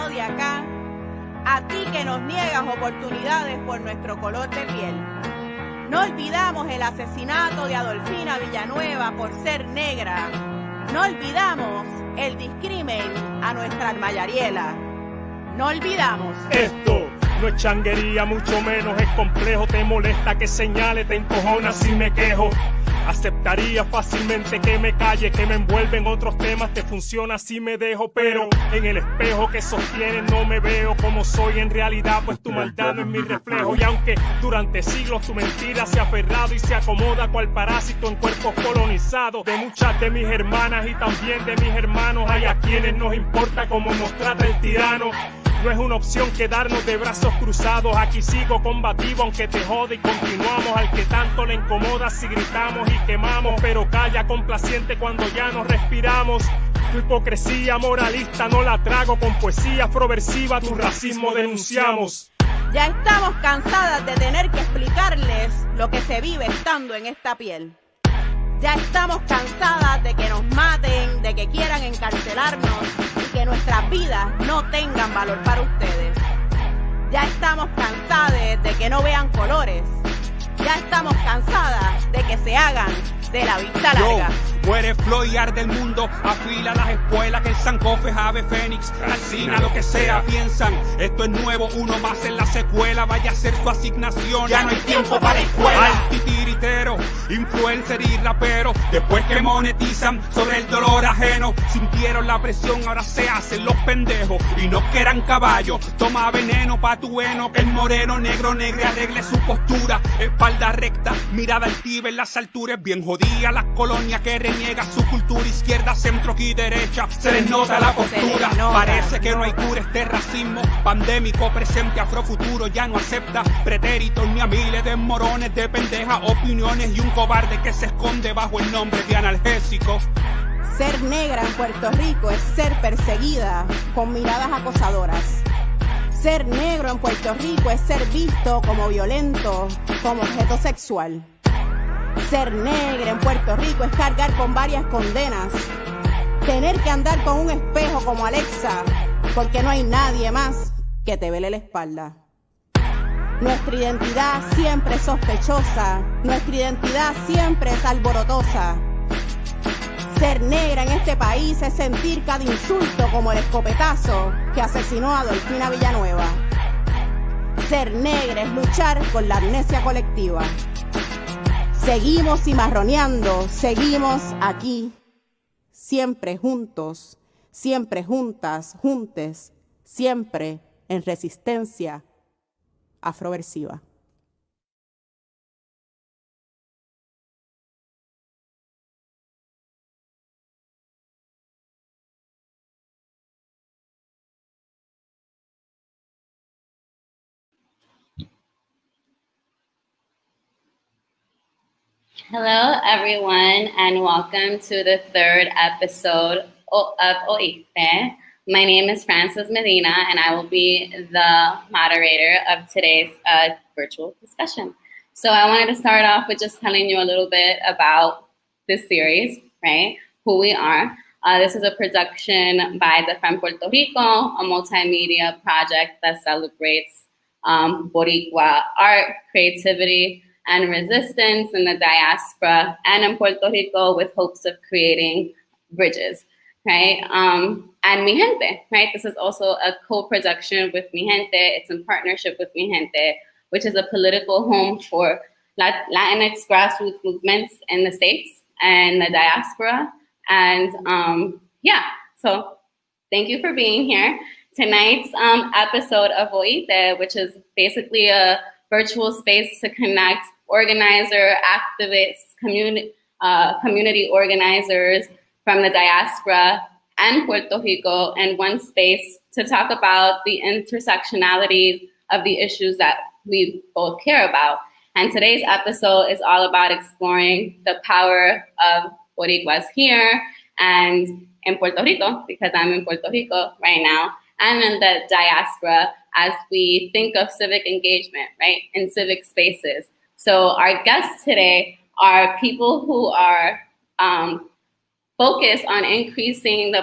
ciudadano de acá, a ti que nos niegas oportunidades por nuestro color de piel. No olvidamos el asesinato de Adolfina Villanueva por ser negra. No olvidamos el discrimen a nuestra Almayariela. No olvidamos. Esto no es changuería, mucho menos es complejo. Te molesta que señale, te encojona si me quejo. Aceptaría fácilmente que me calle, que me envuelve en otros temas, te funciona si me dejo. Pero en el espejo que sostiene no me veo como soy en realidad, pues tu maldad no es mi reflejo. Y aunque durante siglos tu mentira se ha aferrado y se acomoda cual parásito en cuerpos colonizados de muchas de mis hermanas y también de mis hermanos, hay a quienes nos importa cómo nos trata el tirano. No es una opción quedarnos de brazos cruzados. Aquí sigo combativo aunque te jode y continuamos. Al que tanto le incomoda si gritamos y quemamos, pero calla complaciente cuando ya nos respiramos. Tu hipocresía moralista no la trago, con poesía afroversiva tu racismo denunciamos. Ya estamos cansadas de tener que explicarles lo que se vive estando en esta piel. Ya estamos cansadas de que nos maten, de que quieran encarcelarnos y que nuestras vidas no tengan valor para ustedes. Ya estamos cansadas de que no vean colores. Ya estamos cansadas de que se hagan de la vista larga. Muere Floyd, arde el mundo, afila las espuelas, que el Sankofa es ave fénix, calcina lo que sea, piensan, esto es nuevo, uno más en la secuela, vaya a ser su asignación, ya no hay tiempo para la escuela. Antitiritero, influencer y rapero, después que monetizan sobre el dolor ajeno, sintieron la presión, ahora se hacen los pendejos, y no que eran caballos, toma veneno pa' tu heno, que el moreno negro negre arregle su postura, espalda recta, mirada altiva en las alturas, bien jodida las colonias que reniega su cultura, izquierda, centro y derecha, se les nota la postura, parece que no hay cura este racismo, pandémico, presente, afrofuturo, ya no acepta pretéritos ni a miles de morones de pendejas opiniones y un cobarde que se esconde bajo el nombre de analgésico. Ser negra en Puerto Rico es ser perseguida con miradas acosadoras. Ser negro en Puerto Rico es ser visto como violento, como objeto sexual. Ser negra en Puerto Rico es cargar con varias condenas. Tener que andar con un espejo como Alexa, porque no hay nadie más que te vele la espalda. Nuestra identidad siempre es sospechosa, nuestra identidad siempre es alborotosa. Ser negra en este país es sentir cada insulto como el escopetazo que asesinó a Adolfina Villanueva. Ser negra es luchar con la amnesia colectiva. Seguimos cimarroneando, seguimos aquí, siempre juntos, siempre juntas, juntes, siempre en resistencia afroversiva. Hello, everyone, and welcome to the third episode of OITEH. My name is Frances Medina, and I will be the moderator of today's virtual discussion. So I wanted to start off with just telling you a little bit about this series, right? Who we are. This is a production by the From Puerto Rico, a multimedia project that celebrates Boricua art, creativity, and resistance in the diaspora and in Puerto Rico with hopes of creating bridges, right? And Mi Gente, right? This is also a co-production with Mi Gente. It's in partnership with Mi Gente, which is a political home for Latinx grassroots movements in the States and the diaspora. And so thank you for being here. Tonight's episode of OITEH, which is basically a virtual space to connect organizer, activists, community organizers from the diaspora and Puerto Rico, and one space to talk about the intersectionality of the issues that we both care about. And today's episode is all about exploring the power of Boricuas here and in Puerto Rico, because I'm in Puerto Rico right now, and in the diaspora as we think of civic engagement, right, in civic spaces. So our guests today are people who are focused on increasing the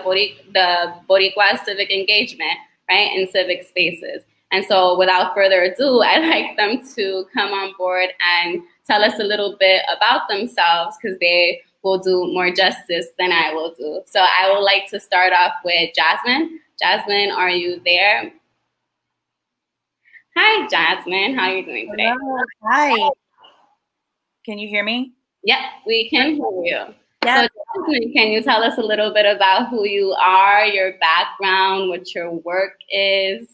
Boricua civic engagement, right, in civic spaces. And so without further ado, I'd like them to come on board and tell us a little bit about themselves, because they will do more justice than I will do. So I would like to start off with Jasmin. Jasmin, are you there? Hi, Jasmin. How are you doing today? Hello. Hi. Can you hear me? Yep, we can hear you. Yeah. So Jasmin, can you tell us a little bit about who you are, your background, what your work is?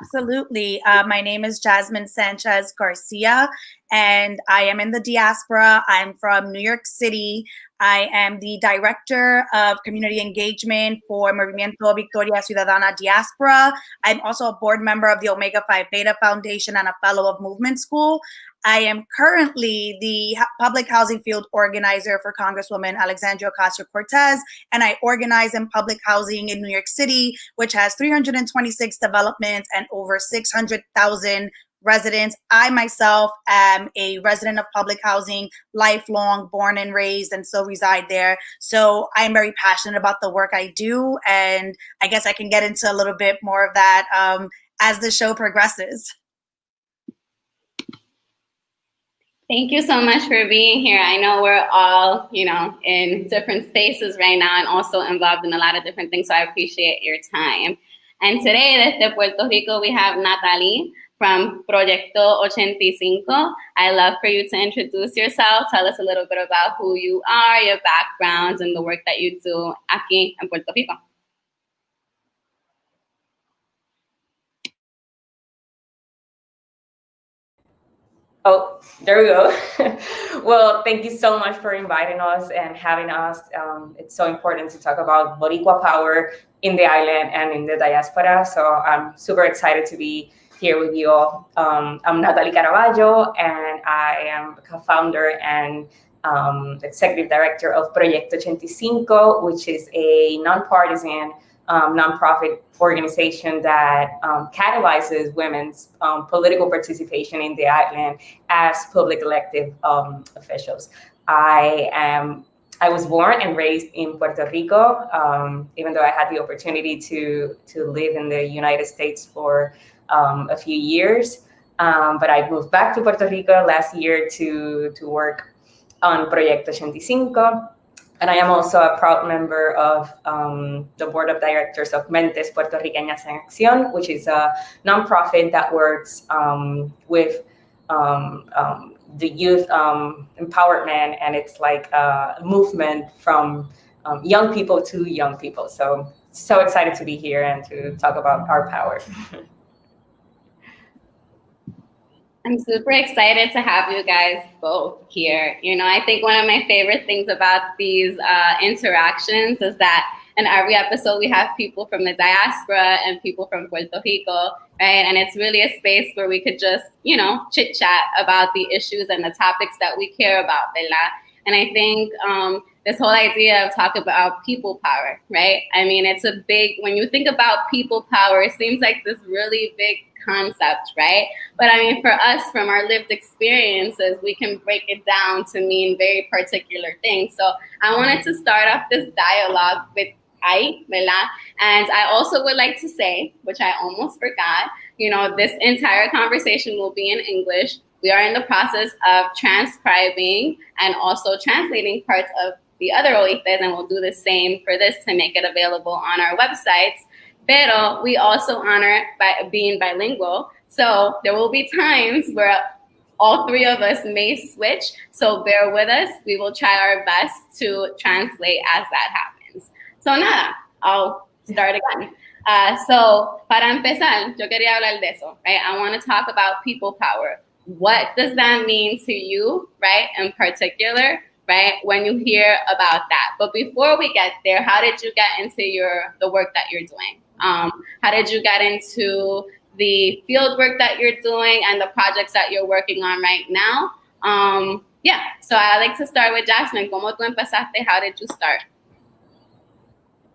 Absolutely. My name is Jasmin Sánchez García, and I am in the diaspora. I'm from New York City. I am the Director of Community Engagement for Movimiento Victoria Ciudadana Diaspora. I'm also a board member of the Omega Phi Beta Foundation and a fellow of Movement School. I am currently the public housing field organizer for Congresswoman Alexandria Ocasio-Cortez, and I organize in public housing in New York City, which has 326 developments and over 600,000 residents. I myself am a resident of public housing, lifelong, born and raised, and still reside there. So I'm very passionate about the work I do, and I guess I can get into a little bit more of that as the show progresses. Thank you so much for being here. I know we're all, in different spaces right now and also involved in a lot of different things, so I appreciate your time. And today, desde Puerto Rico, we have Natalie from Proyecto 85. I'd love for you to introduce yourself, tell us a little bit about who you are, your background, and the work that you do aquí en Puerto Rico. Oh, there we go. Well, thank you so much for inviting us and having us. It's so important to talk about Boricua power in the island and in the diaspora. So I'm super excited to be here with you all. I'm Natalie Caraballo, and I am co-founder and executive director of Proyecto 85, which is a nonpartisan nonprofit organization that catalyzes women's political participation in the island as public elected officials. I was born and raised in Puerto Rico, even though I had the opportunity to live in the United States for a few years. But I moved back to Puerto Rico last year to work on Proyecto 85. And I am also a proud member of the board of directors of Mentes Puertorriqueñas en Acción, which is a nonprofit that works with the youth empowerment, and it's like a movement from young people to young people. So excited to be here and to talk about our power. I'm super excited to have you guys both here. I think one of my favorite things about these interactions is that in every episode we have people from the diaspora and people from Puerto Rico, right? And it's really a space where we could just, chit chat about the issues and the topics that we care about, ¿verdad? And I think this whole idea of talk about people power, right? I mean, it's a big, when you think about people power, it seems like this really big concept, right? But I mean, for us, from our lived experiences, we can break it down to mean very particular things. So I wanted to start off this dialogue with I, ¿verdad? And I also would like to say, which I almost forgot, this entire conversation will be in English. We are in the process of transcribing and also translating parts of the other OITEHs, and we'll do the same for this to make it available on our websites. Pero we also honor by being bilingual. So there will be times where all three of us may switch. So bear with us. We will try our best to translate as that happens. So nada, I'll start again. So para empezar, yo quería hablar de eso, right? I want to talk about people power. What does that mean to you, right? In particular, right? When you hear about that. But before we get there, how did you get into the work that you're doing? How did you get into the field work that you're doing and the projects that you're working on right now? So I like to start with Jasmin. ¿Cómo tú empezaste? How did you start?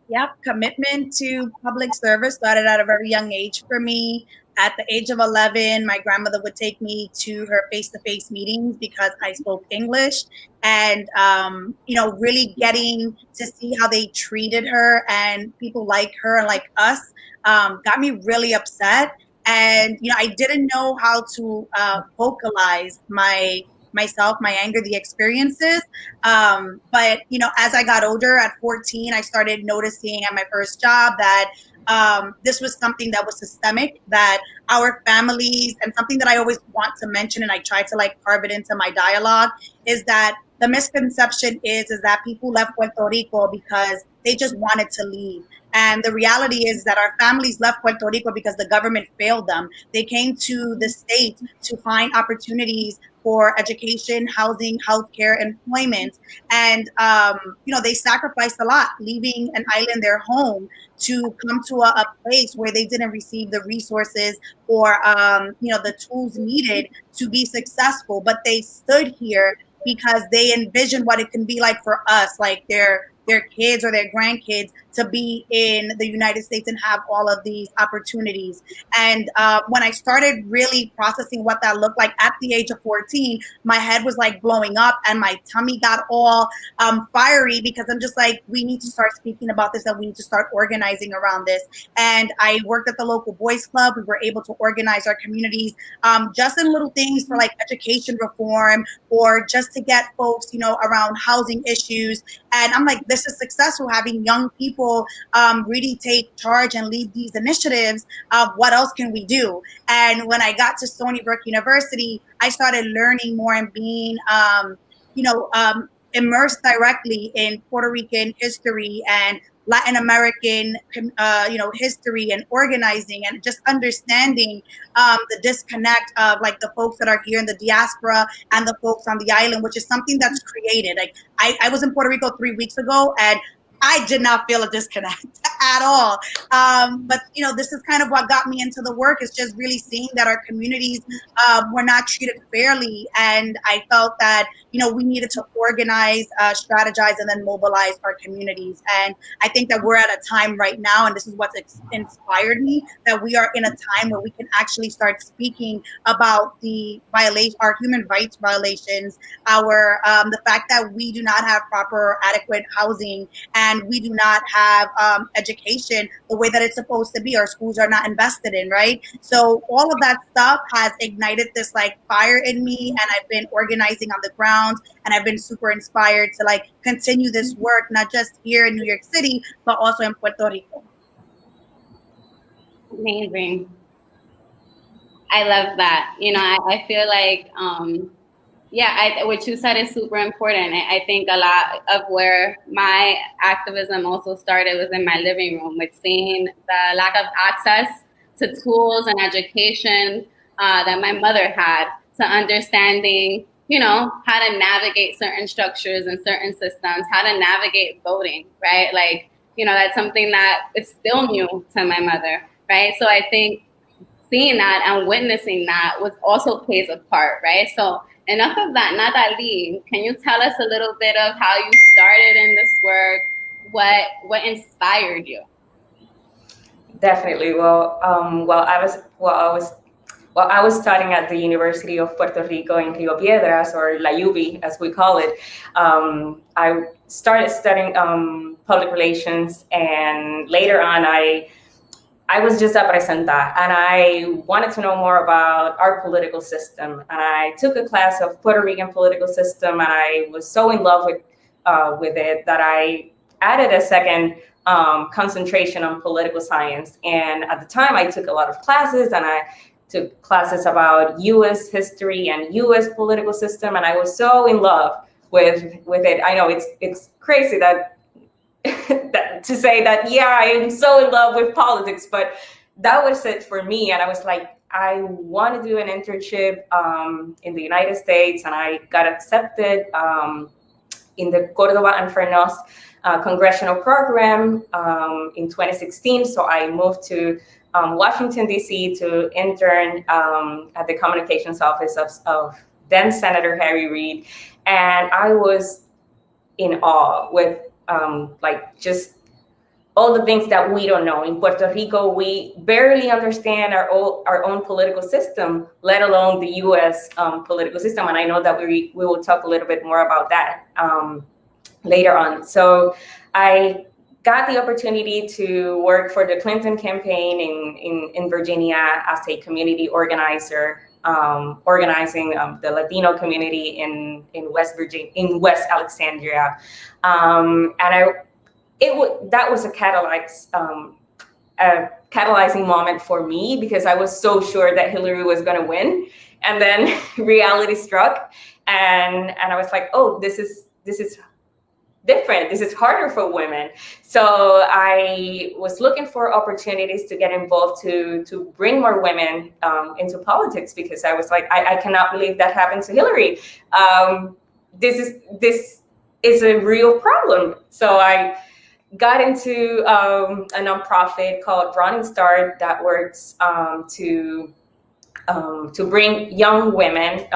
Yep, commitment to public service started at a very young age for me. At the age of 11, my grandmother would take me to her face-to-face meetings because I spoke English, and really getting to see how they treated her and people like her and like us got me really upset. And I didn't know how to vocalize myself, my anger, the experiences. But as I got older, at 14, I started noticing at my first job that this was something that was systemic, that our families, and something that I always want to mention, and I try to carve it into my dialogue, is that the misconception is that people left Puerto Rico because they just wanted to leave. And the reality is that our families left Puerto Rico because the government failed them. They came to the States to find opportunities for education, housing, healthcare, employment. And, they sacrificed a lot, leaving an island, their home, to come to a place where they didn't receive the resources or, the tools needed to be successful. But they stood here because they envisioned what it can be like for us, like their kids or their grandkids, to be in the United States and have all of these opportunities. And when I started really processing what that looked like at the age of 14, my head was blowing up and my tummy got all fiery, because I'm just we need to start speaking about this and we need to start organizing around this. And I worked at the local boys club. We were able to organize our communities just in little things for education reform, or just to get folks, around housing issues. And I'm this is successful, having young people really take charge and lead these initiatives. What else can we do? And when I got to Stony Brook University, I started learning more and being, immersed directly in Puerto Rican history and Latin American, history and organizing, and just understanding the disconnect of the folks that are here in the diaspora and the folks on the island, which is something that's created. I was in Puerto Rico 3 weeks ago, and I did not feel a disconnect at all. But, this is kind of what got me into the work, is just really seeing that our communities were not treated fairly. And I felt that, we needed to organize, strategize, and then mobilize our communities. And I think that we're at a time right now, and this is what's inspired me, that we are in a time where we can actually start speaking about our human rights violations, the fact that we do not have proper, adequate housing, and we do not have education the way that it's supposed to be. Our schools are not invested in, right? So all of that stuff has ignited this fire in me, and I've been organizing on the ground, and I've been super inspired to continue this work, not just here in New York City, but also in Puerto Rico. Amazing. I love that. I feel what you said is super important. I think a lot of where my activism also started was in my living room, with seeing the lack of access to tools and education that my mother had, to understanding, how to navigate certain structures and certain systems, how to navigate voting, right? That's something that is still new to my mother, right? So I think seeing that and witnessing that also plays a part, right? So enough of that. Natalie, can you tell us a little bit of how you started in this work? What inspired you? Definitely. Well, I was studying at the University of Puerto Rico in Rio Piedras, or La UBI as we call it. I started studying public relations, and later on I was just a presenta, and I wanted to know more about our political system. And I took a class of Puerto Rican political system, and I was so in love with it that I added a second concentration on political science. And at the time, I took a lot of classes, and I took classes about U.S. history and U.S. political system, and I was so in love with it. I know it's crazy that to say that, yeah, I am so in love with politics, but that was it for me. And I was I want to do an internship in the United States, and I got accepted in the Córdoba and Fernos congressional program in 2016. So I moved to Washington, D.C. to intern at the communications office of then Senator Harry Reid. And I was in awe with just all the things that we don't know. In Puerto Rico, we barely understand our own political system, let alone the U.S. Political system. And I know that we will talk a little bit more about that later on. So I got the opportunity to work for the Clinton campaign in Virginia as a community organizer, organizing the Latino community in West Virginia, in West Alexandria, and that was a catalyzing moment for me, because I was so sure that Hillary was going to win, and then reality struck, and I was like, oh, this is different. This is harder for women. So I was looking for opportunities to get involved to bring more women into politics, because I was like, I cannot believe that happened to Hillary. This is a real problem. So I got into a nonprofit called Running Start that works to bring young women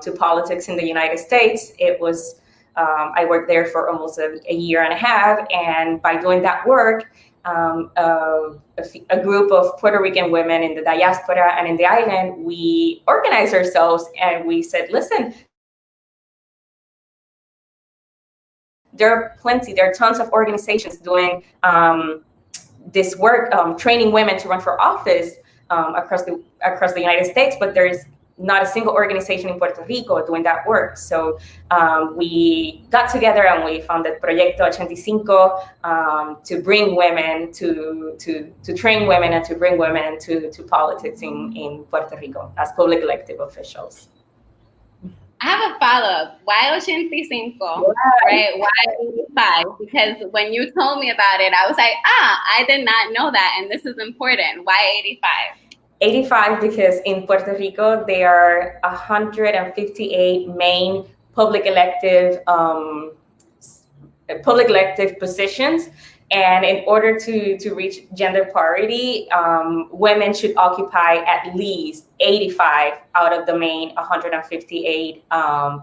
to politics in the United States. It was I worked there for almost a year and a half, and by doing that work, a group of Puerto Rican women in the diaspora and in the island, we organized ourselves and we said, listen, there are tons of organizations doing this work, training women to run for office across the United States, but there is not a single organization in Puerto Rico doing that work. So we got together and we founded Proyecto 85 to bring women, to train women and to bring women to politics in Puerto Rico as public elected officials. I have a follow-up. Why 85? Right? Why 85? Because when you told me about it, I was like, I did not know that, and this is important. Why 85? 85 because in Puerto Rico, there are 158 main public elective positions. And in order to reach gender parity, women should occupy at least 85 out of the main 158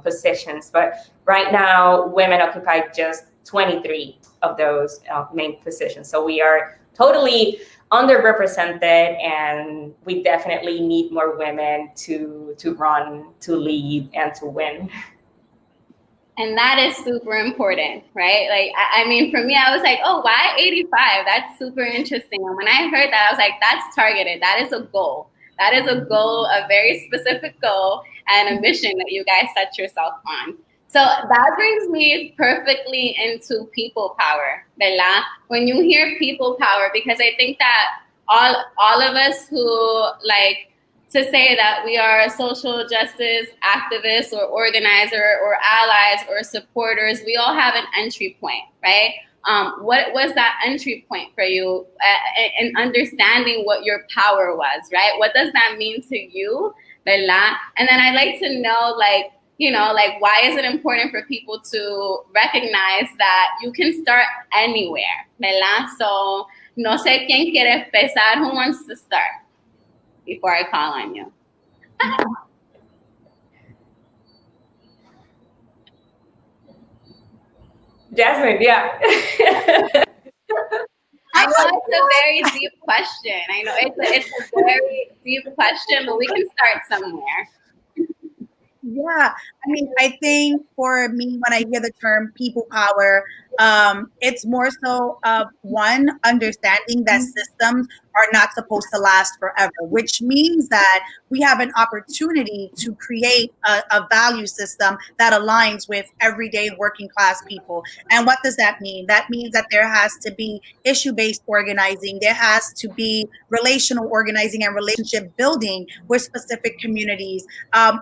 positions. But right now, women occupy just 23 of those main positions. So we are totally underrepresented, and we definitely need more women to run, to lead, and to win. And that is super important, right? Like, I mean, for me, I was like, oh, why 85? That's super interesting. And when I heard that, I was like, that's targeted. That is a goal. That is a goal, a very specific goal and a mission that you guys set yourself on. So that brings me perfectly into people power, ¿verdad? When you hear people power, because I think that all of us who like to say that we are social justice activists or organizer or allies or supporters, we all have an entry point, right? What was that entry point for you in understanding what your power was, right? What does that mean to you, ¿verdad? And then I'd like to know, like, you know, like, why is it important for people to recognize that you can start anywhere, ¿verdad? So, no sé quién quiere empezar, who wants to start before I call on you? Jasmin, yeah. I know it's a very deep question. I know it's a very deep question, but we can start somewhere. Yeah, I mean, I think for me, when I hear the term people power, it's more so of one, understanding that systems are not supposed to last forever, which means that we have an opportunity to create a value system that aligns with everyday working class people. And what does that mean? That means that there has to be issue-based organizing, there has to be relational organizing and relationship building with specific communities,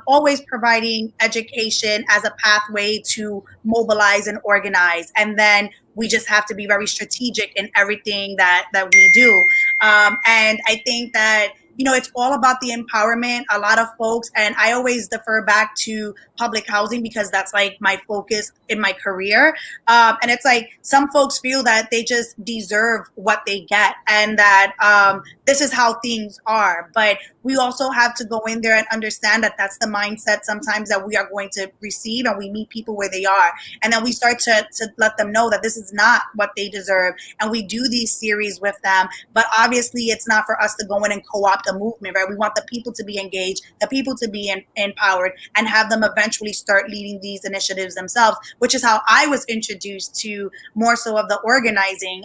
always providing education as a pathway to mobilize and organize. And then we just have to be very strategic in everything that we do. And I think that it's all about the empowerment. A lot of folks, and I always defer back to public housing because that's like my focus in my career. And it's like some folks feel that they just deserve what they get and that this is how things are. But we also have to go in there and understand that that's the mindset sometimes that we are going to receive, and we meet people where they are. And then we start to let them know that this is not what they deserve. And we do these series with them. But obviously, it's not for us to go in and co-opt a movement, right? We want the people to be engaged, the people to be empowered, and have them eventually start leading these initiatives themselves, which is how I was introduced to more so of the organizing.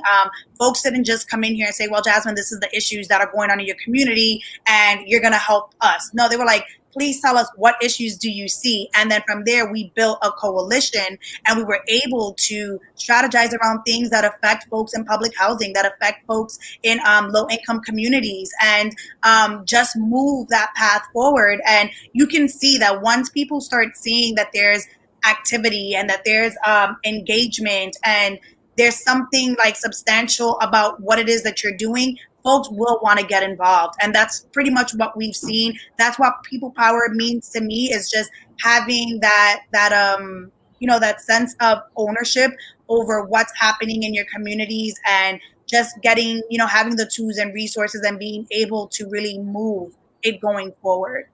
Folks didn't just come in here and say, well, Jasmin, this is the issues that are going on in your community, and you're going to help us. No, they were like, please tell us, what issues do you see? And then from there, we built a coalition, and we were able to strategize around things that affect folks in public housing, that affect folks in low-income communities, and just move that path forward. And you can see that once people start seeing that there's activity and that there's engagement and there's something like substantial about what it is that you're doing, folks will want to get involved. And that's pretty much what we've seen. That's what people power means to me, is just having that sense of ownership over what's happening in your communities, and just getting, having the tools and resources and being able to really move it going forward.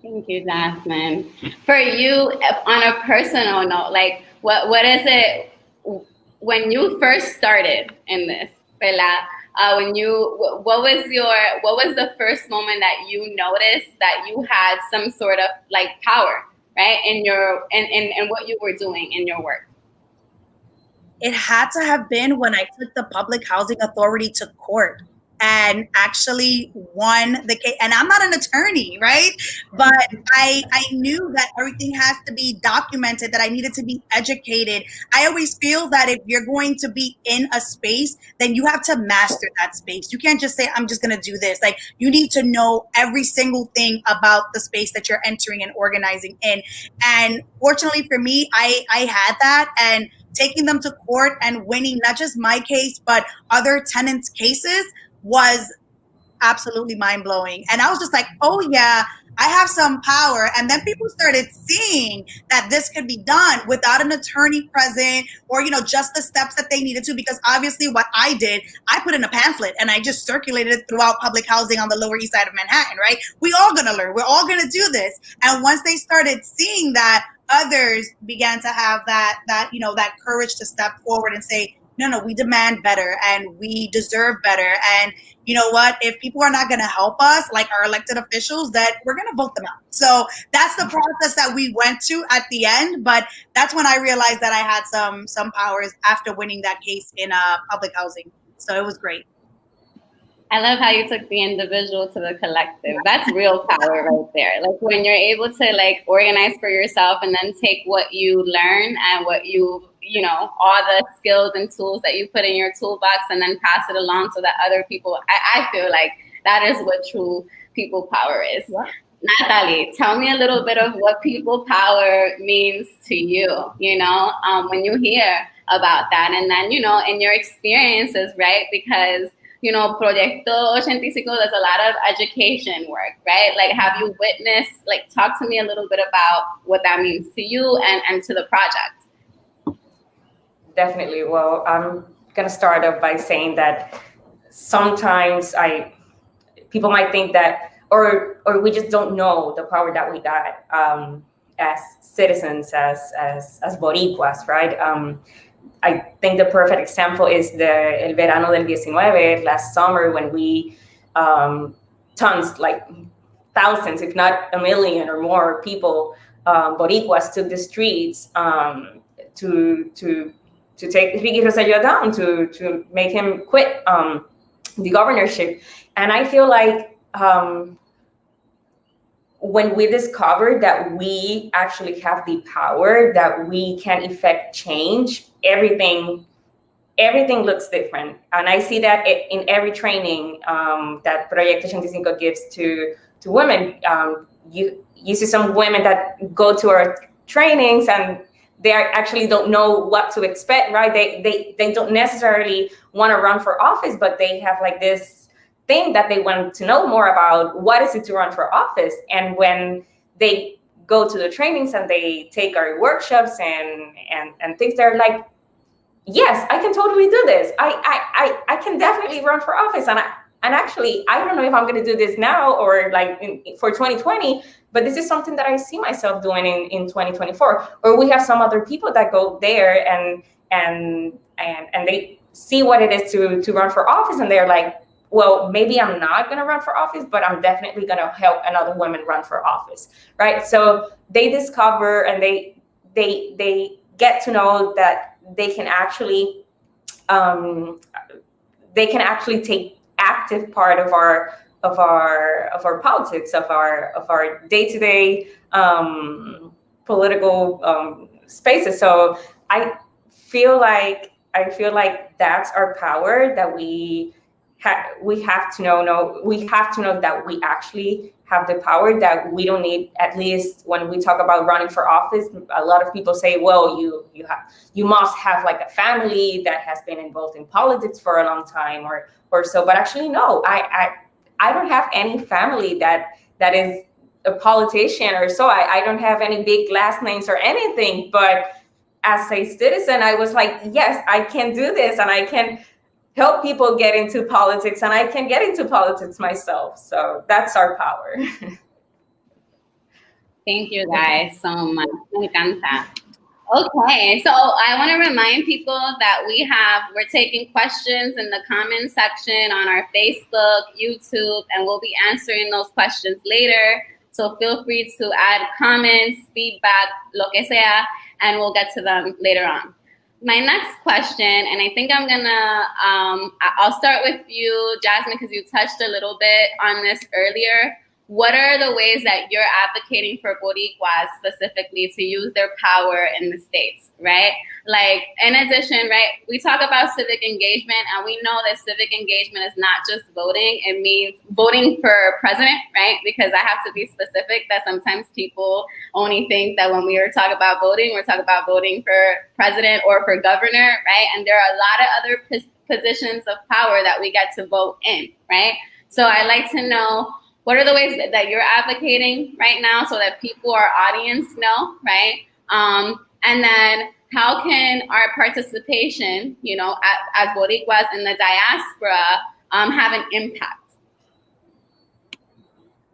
Thank you, Jasmin. For you, on a personal note, like what is it when you first started in this, what was the first moment that you noticed that you had some sort of like power, right, in what you were doing in your work? It had to have been when I took the Public Housing Authority to court and actually won the case. And I'm not an attorney, right? But I knew that everything has to be documented, that I needed to be educated. I always feel that if you're going to be in a space, then you have to master that space. You can't just say, I'm just going to do this. Like, you need to know every single thing about the space that you're entering and organizing in. And fortunately for me, I had that, and taking them to court and winning not just my case, but other tenants' cases was absolutely mind-blowing. And I was just like, oh yeah, I have some power. And then people started seeing that this could be done without an attorney present, or, just the steps that they needed to, because obviously what I did, I put in a pamphlet and I just circulated it throughout public housing on the Lower East Side of Manhattan, right? We all gonna learn, we're all gonna do this. And once they started seeing that, others began to have that courage to step forward and say, no, we demand better and we deserve better. And you know what? If people are not going to help us, like our elected officials, that we're going to vote them out. So that's the process that we went to at the end. But that's when I realized that I had some powers after winning that case in public housing. So it was great. I love how you took the individual to the collective. That's real power right there. Like when you're able to like organize for yourself and then take what you learn and what all the skills and tools that you put in your toolbox and then pass it along so that other people, I feel like that is what true people power is. Yeah. Natalie, tell me a little bit of what people power means to you, when you hear about that. And then, in your experiences, right? Because Proyecto 85, there's a lot of education work, right? Like, have you witnessed, like, talk to me a little bit about what that means to you and to the project. Definitely. Well, I'm going to start off by saying that sometimes people might think that, or we just don't know the power that we got as citizens, as Boricuas, right? I think the perfect example is El Verano del 19, last summer, when we tons, like thousands, if not a million or more people, Boricuas took the streets to take Ricky Rosselló down, to make him quit the governorship. And I feel like when we discovered that we actually have the power, that we can effect change, everything looks different. And I see that in every training that Proyecto 85 gives to women. You see some women that go to our trainings and they actually don't know what to expect, right? They don't necessarily want to run for office, but they have like this thing that they want to know more about. What is it to run for office? And when they go to the trainings and they take our workshops and things, they're like, yes, I can totally do this. I can definitely run for office. And actually, I don't know if I'm going to do this now or like for 2020, but this is something that I see myself doing in 2024. Or we have some other people that go there and they see what it is to run for office, and they're like, well, maybe I'm not going to run for office, but I'm definitely going to help another woman run for office, right? So they discover and they get to know that they can actually take active part of our politics, of our day-to-day political spaces. So I feel like that's our power, that we have to know that we actually have the power, that we don't need, at least when we talk about running for office, a lot of people say, well, you must have like a family that has been involved in politics for a long time or so. But actually, no, I don't have any family that is a politician or so. I don't have any big last names or anything. But as a citizen, I was like, yes, I can do this, and I can help people get into politics, and I can get into politics myself. So that's our power. Thank you guys so much. Me encanta. Okay, so I want to remind people that we're taking questions in the comment section on our Facebook, YouTube, and we'll be answering those questions later. So feel free to add comments, feedback, lo que sea, and we'll get to them later on. My next question, and I think I'll start with you, Jasmin, because you touched a little bit on this earlier. What are the ways that you're advocating for Boricuas specifically to use their power in the States, right? Like, in addition, right, we talk about civic engagement, and we know that civic engagement is not just voting. It means voting for president, right? Because I have to be specific that sometimes people only think that when we are talking about voting, we're talking about voting for president or for governor, right? And there are a lot of other positions of power that we get to vote in, right? So I'd like to know, what are the ways that you're advocating right now so that people, our audience, know, right? And then how can our participation, as Boricuas in the diaspora, have an impact?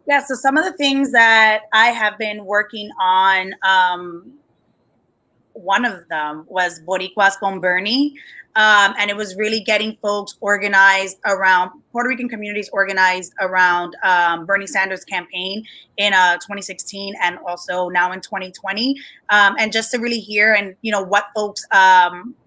Yeah, so some of the things that I have been working on, one of them was Boricuas con Bernie. And it was really getting folks organized around, Puerto Rican communities organized around Bernie Sanders' campaign in 2016 and also now in 2020. And just to really hear and, what folks,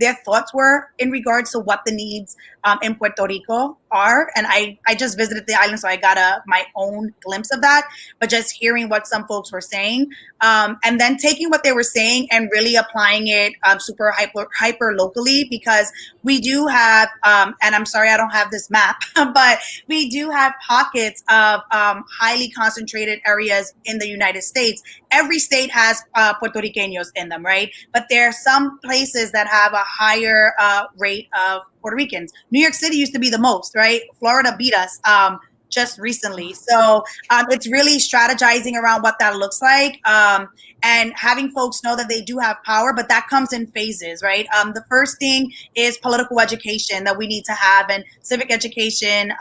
their thoughts were in regards to what the needs in Puerto Rico are. And I just visited the island, so I got my own glimpse of that, but just hearing what some folks were saying, and then taking what they were saying and really applying it super hyper locally, because we do have, and I'm sorry I don't have this map, but we do have pockets of highly concentrated areas in the United States. Every state has Puerto Ricanos in them, right? But there are some places that have a higher rate of Puerto Ricans. New York City used to be the most, right? Florida beat us just recently. So it's really strategizing around what that looks like, and having folks know that they do have power, but that comes in phases, right? The first thing is political education that we need to have, and civic education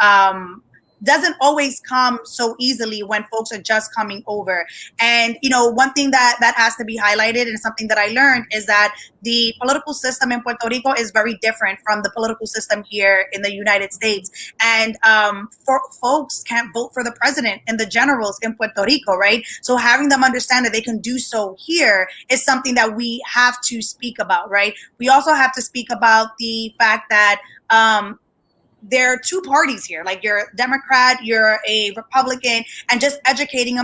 doesn't always come so easily when folks are just coming over. And, one thing that has to be highlighted, and something that I learned, is that the political system in Puerto Rico is very different from the political system here in the United States. And folks can't vote for the president and the generals in Puerto Rico, right? So having them understand that they can do so here is something that we have to speak about, right? We also have to speak about the fact that there are two parties here. Like, you're a Democrat, you're a Republican, and just educating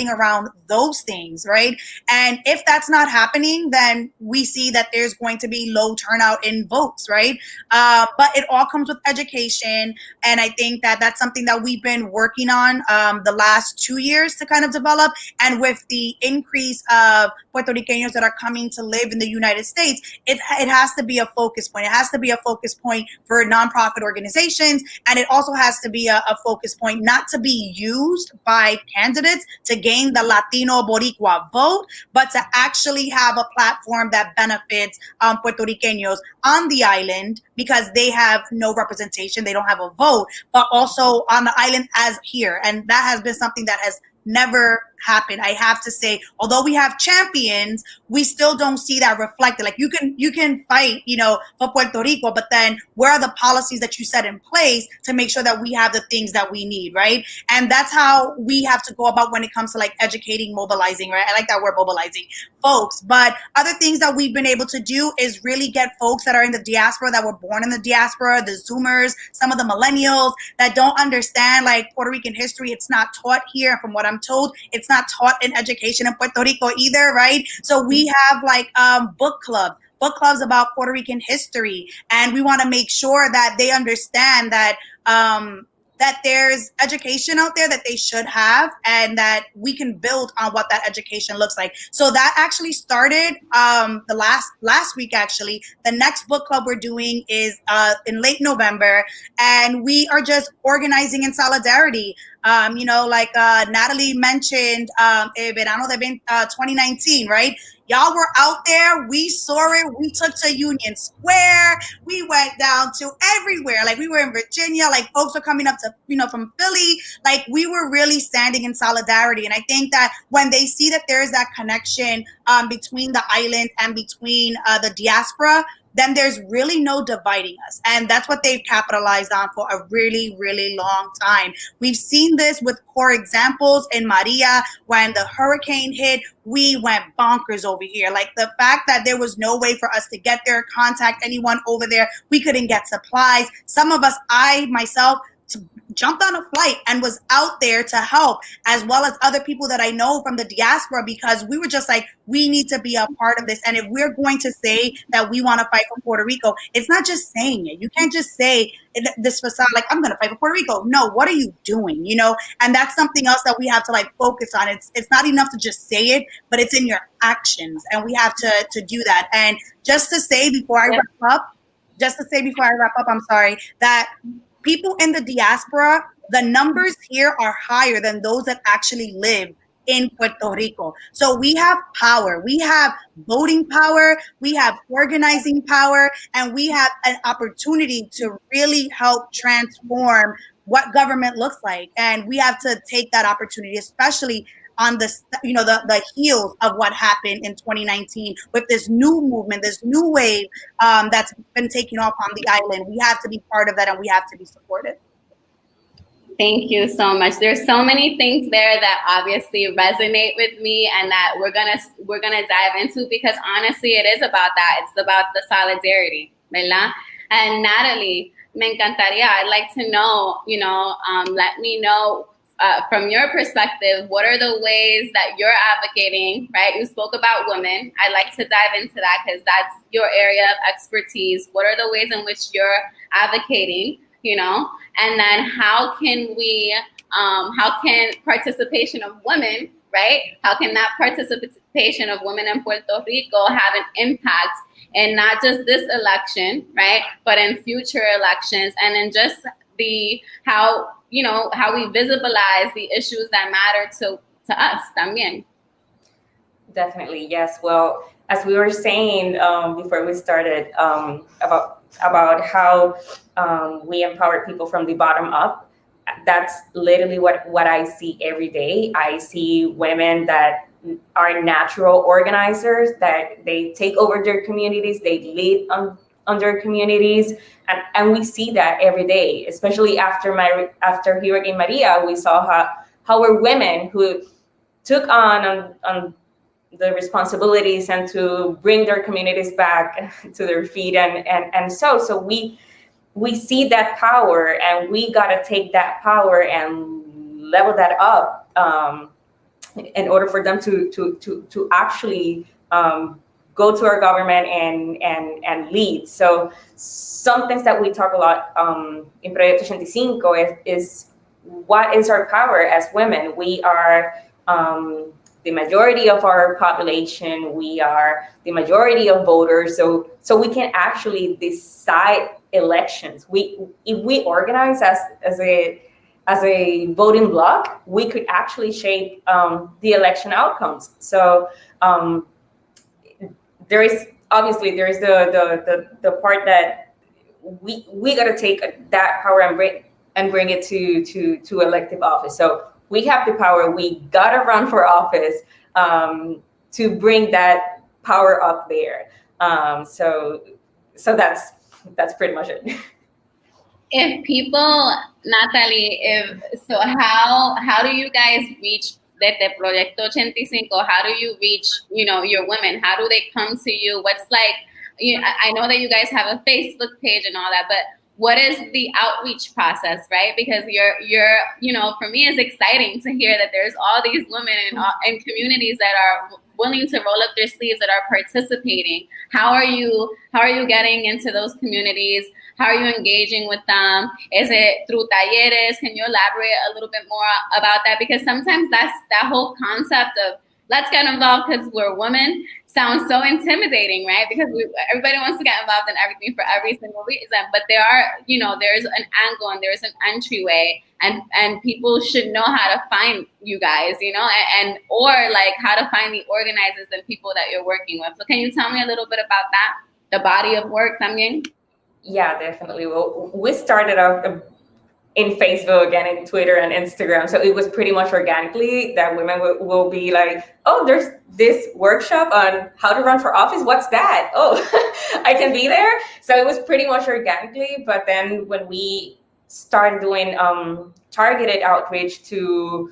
around those things, right? And if that's not happening, then we see that there's going to be low turnout in votes, right? But it all comes with education, and I think that that's something that we've been working on the last 2 years to kind of develop. And with the increase of Puerto Ricanos that are coming to live in the United States, it has to be a focus point. It has to be a focus point for nonprofit organizations, and it also has to be a focus point not to be used by candidates to gain the Latino Boricua vote, but to actually have a platform that benefits Puerto Ricanos on the island, because they have no representation, they don't have a vote, but also on the island as here. And that has been something that has never happened. I have to say, although we have champions, we still don't see that reflected. Like, you can fight, for Puerto Rico, but then where are the policies that you set in place to make sure that we have the things that we need, right? And that's how we have to go about when it comes to like educating, mobilizing, right? I like that word, mobilizing folks. But other things that we've been able to do is really get folks that are in the diaspora, that were born in the diaspora, the Zoomers, some of the millennials that don't understand like Puerto Rican history. It's not taught here. From what I'm told, it's not taught in education in Puerto Rico either, right? So we have like book clubs about Puerto Rican history, and we want to make sure that they understand that that there's education out there that they should have, and that we can build on what that education looks like. So that actually started the last week. Actually, the next book club we're doing is in late November, and we are just organizing in solidarity. Like Natalie mentioned, Verano de 2019, right? Y'all were out there. We saw it. We took to Union Square. We went down to everywhere. Like, we were in Virginia. Like, folks were coming up to, from Philly. Like, we were really standing in solidarity. And I think that when they see that there is that connection between the island and between the diaspora, then there's really no dividing us. And that's what they've capitalized on for a really, really long time. We've seen this with core examples in Maria. When the hurricane hit, we went bonkers over here. Like, the fact that there was no way for us to get there, contact anyone over there. We couldn't get supplies. Some of us, I myself, jumped on a flight and was out there to help, as well as other people that I know from the diaspora, because we were just like, we need to be a part of this. And if we're going to say that we want to fight for Puerto Rico, it's not just saying it. You can't just say this facade, like, I'm going to fight for Puerto Rico. No, what are you doing? And that's something else that we have to like focus on. It's not enough to just say it, but it's in your actions, and we have to do that. And just to say before I wrap up, I'm sorry, that people in the diaspora, the numbers here are higher than those that actually live in Puerto Rico. So we have power, we have voting power, we have organizing power, and we have an opportunity to really help transform what government looks like. And we have to take that opportunity, especially on the heels of what happened in 2019 with this new movement, this new wave that's been taking off on the island. We have to be part of that, and we have to be supported. Thank you so much. There's so many things there that obviously resonate with me, and that we're gonna dive into, because honestly, it is about that. It's about the solidarity, ¿verdad? And Natalie, me encantaría. I'd like to know, let me know. From your perspective, what are the ways that you're advocating, right? You spoke about women. I'd like to dive into that, because that's your area of expertise. What are the ways in which you're advocating, and then how can participation of women, right? How can that participation of women in Puerto Rico have an impact in not just this election, right, but in future elections, and in just how we visibilize the issues that matter to us también. Definitely, yes. Well, as we were saying before we started about how we empower people from the bottom up, that's literally what I see every day. I see women that are natural organizers, that they take over their communities, they lead on their communities, and we see that every day, especially after Hurricane Maria. We saw how were women who took on the responsibilities and to bring their communities back to their feet, and so we we see that power, and we got to take that power and level that up in order for them to actually go to our government and lead. So some things that we talk a lot in Proyecto 85 is what is our power as women? We are the majority of our population. We are the majority of voters. So we can actually decide elections. If we organize as a voting bloc, we could actually shape the election outcomes. So there is the part that we got to take that power and bring it to elective office. So we have the power. We got to run for office to bring that power up there. So that's pretty much it. If people, Natalie, how do you guys reach desde Proyecto 85? How do you reach, your women? How do they come to you? What's like, I know that you guys have a Facebook page and all that, but what is the outreach process, right? Because you're for me, it's exciting to hear that there's all these women in communities that are willing to roll up their sleeves, that are participating. How are you getting into those communities? How are you engaging with them? Is it through talleres? Can you elaborate a little bit more about that? Because sometimes that whole concept of let's get involved because we're women sounds so intimidating, right? Because everybody wants to get involved in everything for every single reason. But there's an angle and there's an entryway, and people should know how to find you guys, or like how to find the organizers and people that you're working with. So can you tell me a little bit about that, the body of work también? Yeah, definitely. Well, we started off in Facebook and in Twitter and Instagram. So it was pretty much organically that women will be like, oh, there's this workshop on how to run for office. What's that? Oh, I can be there. So it was pretty much organically. But then when we started doing targeted outreach to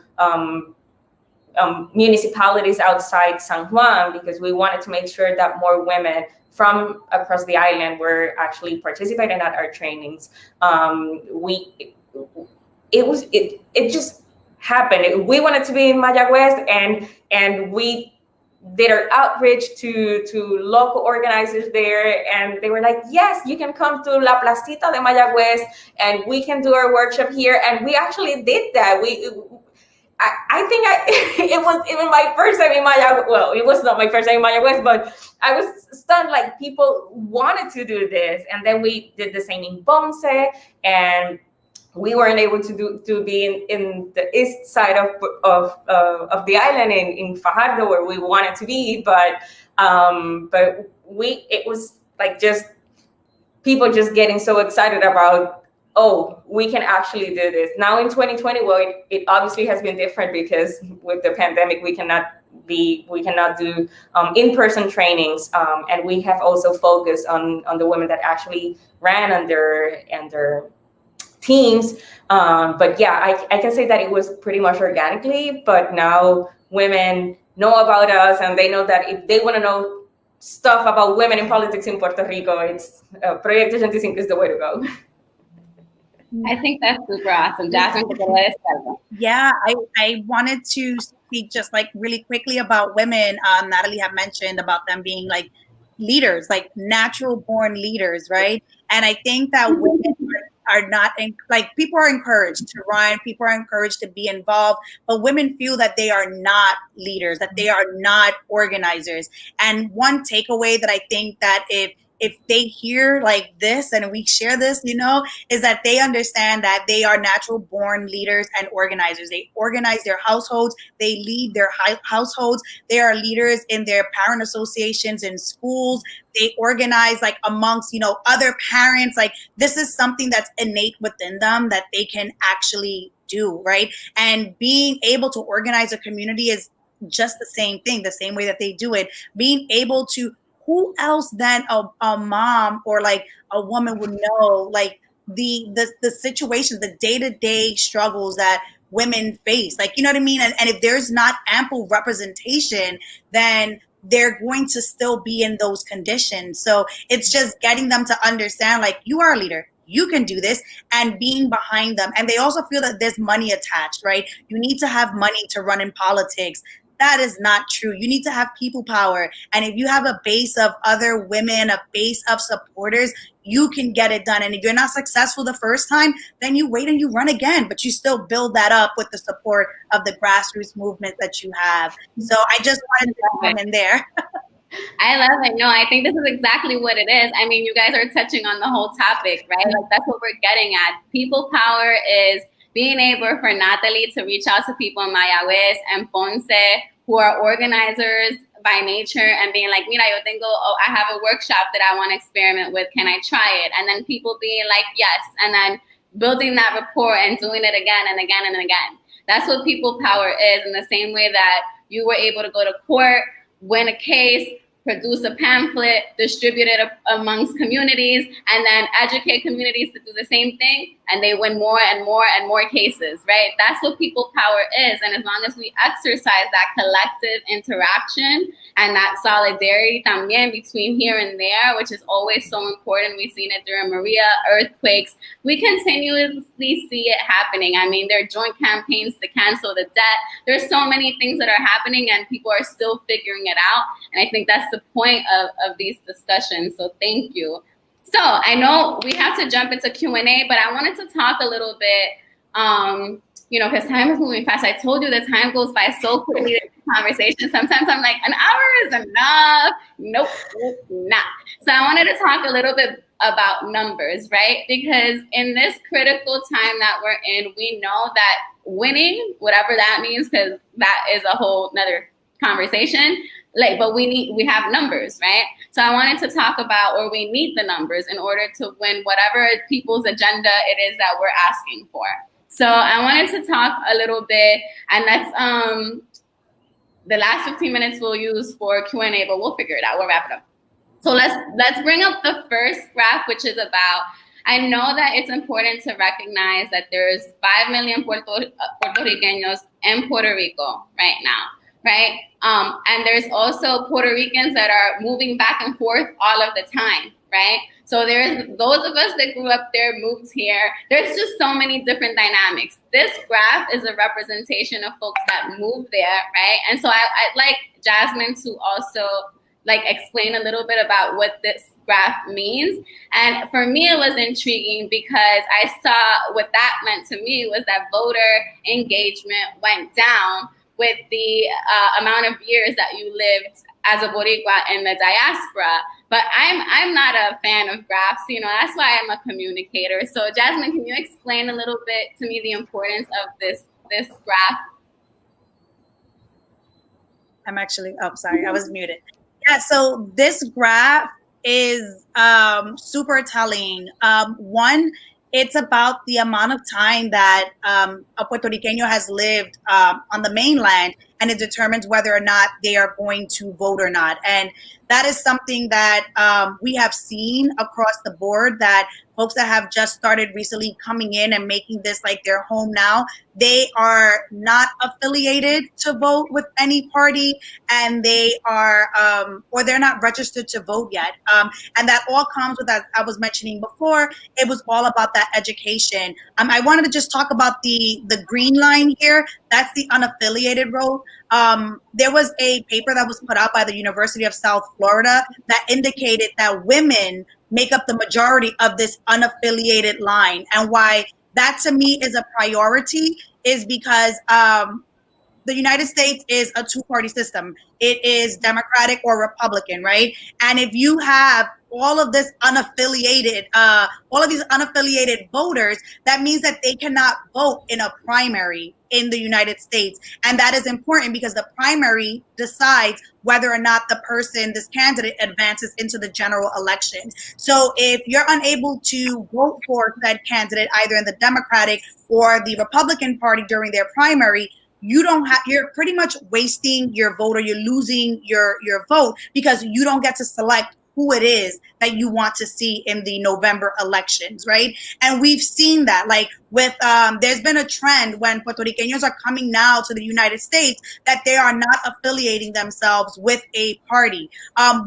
municipalities outside San Juan, because we wanted to make sure that more women from across the island were actually participating at our trainings. It just happened. We wanted to be in Mayagüez, and we did our outreach to local organizers there, and they were like, yes, you can come to La Placita de Mayagüez, and we can do our workshop here. And we actually did that. I think it was even my first time in Mayagüez. Well, it was not my first time in Mayagüez, but I was stunned. Like, people wanted to do this, and then we did the same in Ponce, and we weren't able to be in the east side of the island in Fajardo, where we wanted to be, but it was like just people just getting so excited about, oh, we can actually do this. Now in 2020, well, it obviously has been different because with the pandemic, we cannot do in-person trainings, and we have also focused on the women that actually ran and their teams. But yeah, I can say that it was pretty much organically, but now women know about us, and they know that if they want to know stuff about women in politics in Puerto Rico, it's Proyecto 85 is the way to go. I think that's super awesome. Jasmin, yeah, I wanted to speak just like really quickly about women. Natalie had mentioned about them being like leaders, like natural born leaders, right? And I think that women are not like, people are encouraged to run, people are encouraged to be involved, but women feel that they are not leaders, that they are not organizers. And one takeaway that I think that if they hear like this and we share this, is that they understand that they are natural born leaders and organizers. They organize their households, they lead their households, they are leaders in their parent associations in schools, they organize like amongst, other parents. Like, this is something that's innate within them that they can actually do, right? And being able to organize a community is just the same thing, the same way that they do it. Being able to, who else than a mom or like a woman would know like the situations, the day-to-day struggles that women face, like, you know what I mean? And if there's not ample representation, then they're going to still be in those conditions. So it's just getting them to understand, like, you are a leader. you can do this, and being behind them. And they also feel that there's money attached, right? You need to have money to run in politics. That is not true. You need to have people power. And if you have a base of other women, a base of supporters, you can get it done. And if you're not successful the first time, then you wait and you run again, but you still build that up with the support of the grassroots movement that you have. So I just wanted to come in there. I love it. No, I think this is exactly what it is. I mean, you guys are touching on the whole topic, right? Like that's what we're getting at. People power is being able for Natalie to reach out to people in Mayagüez and Ponce who are organizers by nature and being like, mira, yo tengo, I have a workshop that I want to experiment with. Can I try it? And then people being like, yes. And then building that rapport and doing it again and again and again. That's what people power is, in the same way that you were able to go to court, win a case, produce a pamphlet, distribute it amongst communities, and then educate communities to do the same thing, and they win more and more and more cases, right? That's what people power is. And as long as we exercise that collective interaction and that solidarity también between here and there, which is always so important. We've seen it during Maria, earthquakes. We continuously see it happening. I mean, there are joint campaigns to cancel the debt. There's so many things that are happening and people are still figuring it out. And I think that's the point of these discussions. So thank you. So I know we have to jump into Q&A, but I wanted to talk a little bit, because time is moving fast. I told you the time goes by so quickly in this conversation. Sometimes I'm like, an hour is enough. Nope, it's not. So I wanted to talk a little bit about numbers, right? Because in this critical time that we're in, we know that winning, whatever that means, because that is a whole nother conversation, but we have numbers, right? So I wanted to talk about, or we need the numbers in order to win whatever people's agenda it is that we're asking for. So I wanted to talk a little bit, and that's the last 15 minutes we'll use for Q&A, but we'll figure it out. We'll wrap it up. So let's bring up the first graph, which is about, I know that it's important to recognize that there's 5 million Puerto Ricanos in Puerto Rico right now, right? And there's also Puerto Ricans that are moving back and forth all of the time, right? So there's those of us that grew up there, moved here. There's just so many different dynamics. This graph is a representation of folks that moved there, right? And so I'd like Jasmin to also explain a little bit about what this graph means. And for me, it was intriguing because I saw what that meant to me was that voter engagement went down with the amount of years that you lived as a Boricua in the diaspora. But I'm not a fan of graphs, that's why I'm a communicator. So Jasmin, can you explain a little bit to me the importance of this graph? I'm actually, sorry, I was muted. Yeah, so this graph is super telling. One, it's about the amount of time that a Puerto Riqueño has lived on the mainland, and it determines whether or not they are going to vote or not. And that is something that we have seen across the board, that folks that have just started recently coming in and making this like their home now, they are not affiliated to vote with any party, and they are, or they're not registered to vote yet. And that all comes with, as I was mentioning before, it was all about that education. I wanted to just talk about the green line here. That's the unaffiliated vote. There was a paper that was put out by the University of South Florida that indicated that women make up the majority of this unaffiliated line. And why that to me is a priority is because the United States is a two-party system. It is Democratic or Republican, right? And if you have all of these unaffiliated voters, that means that they cannot vote in a primary in the United States. And that is important because the primary decides whether or not this candidate advances into the general election. So if you're unable to vote for that candidate, either in the Democratic or the Republican Party during their primary, you're pretty much wasting your vote, or you're losing your vote, because you don't get to select who it is that you want to see in the November elections, right? And we've seen that, like with, there's been a trend when Puerto Ricanos are coming now to the United States that they are not affiliating themselves with a party.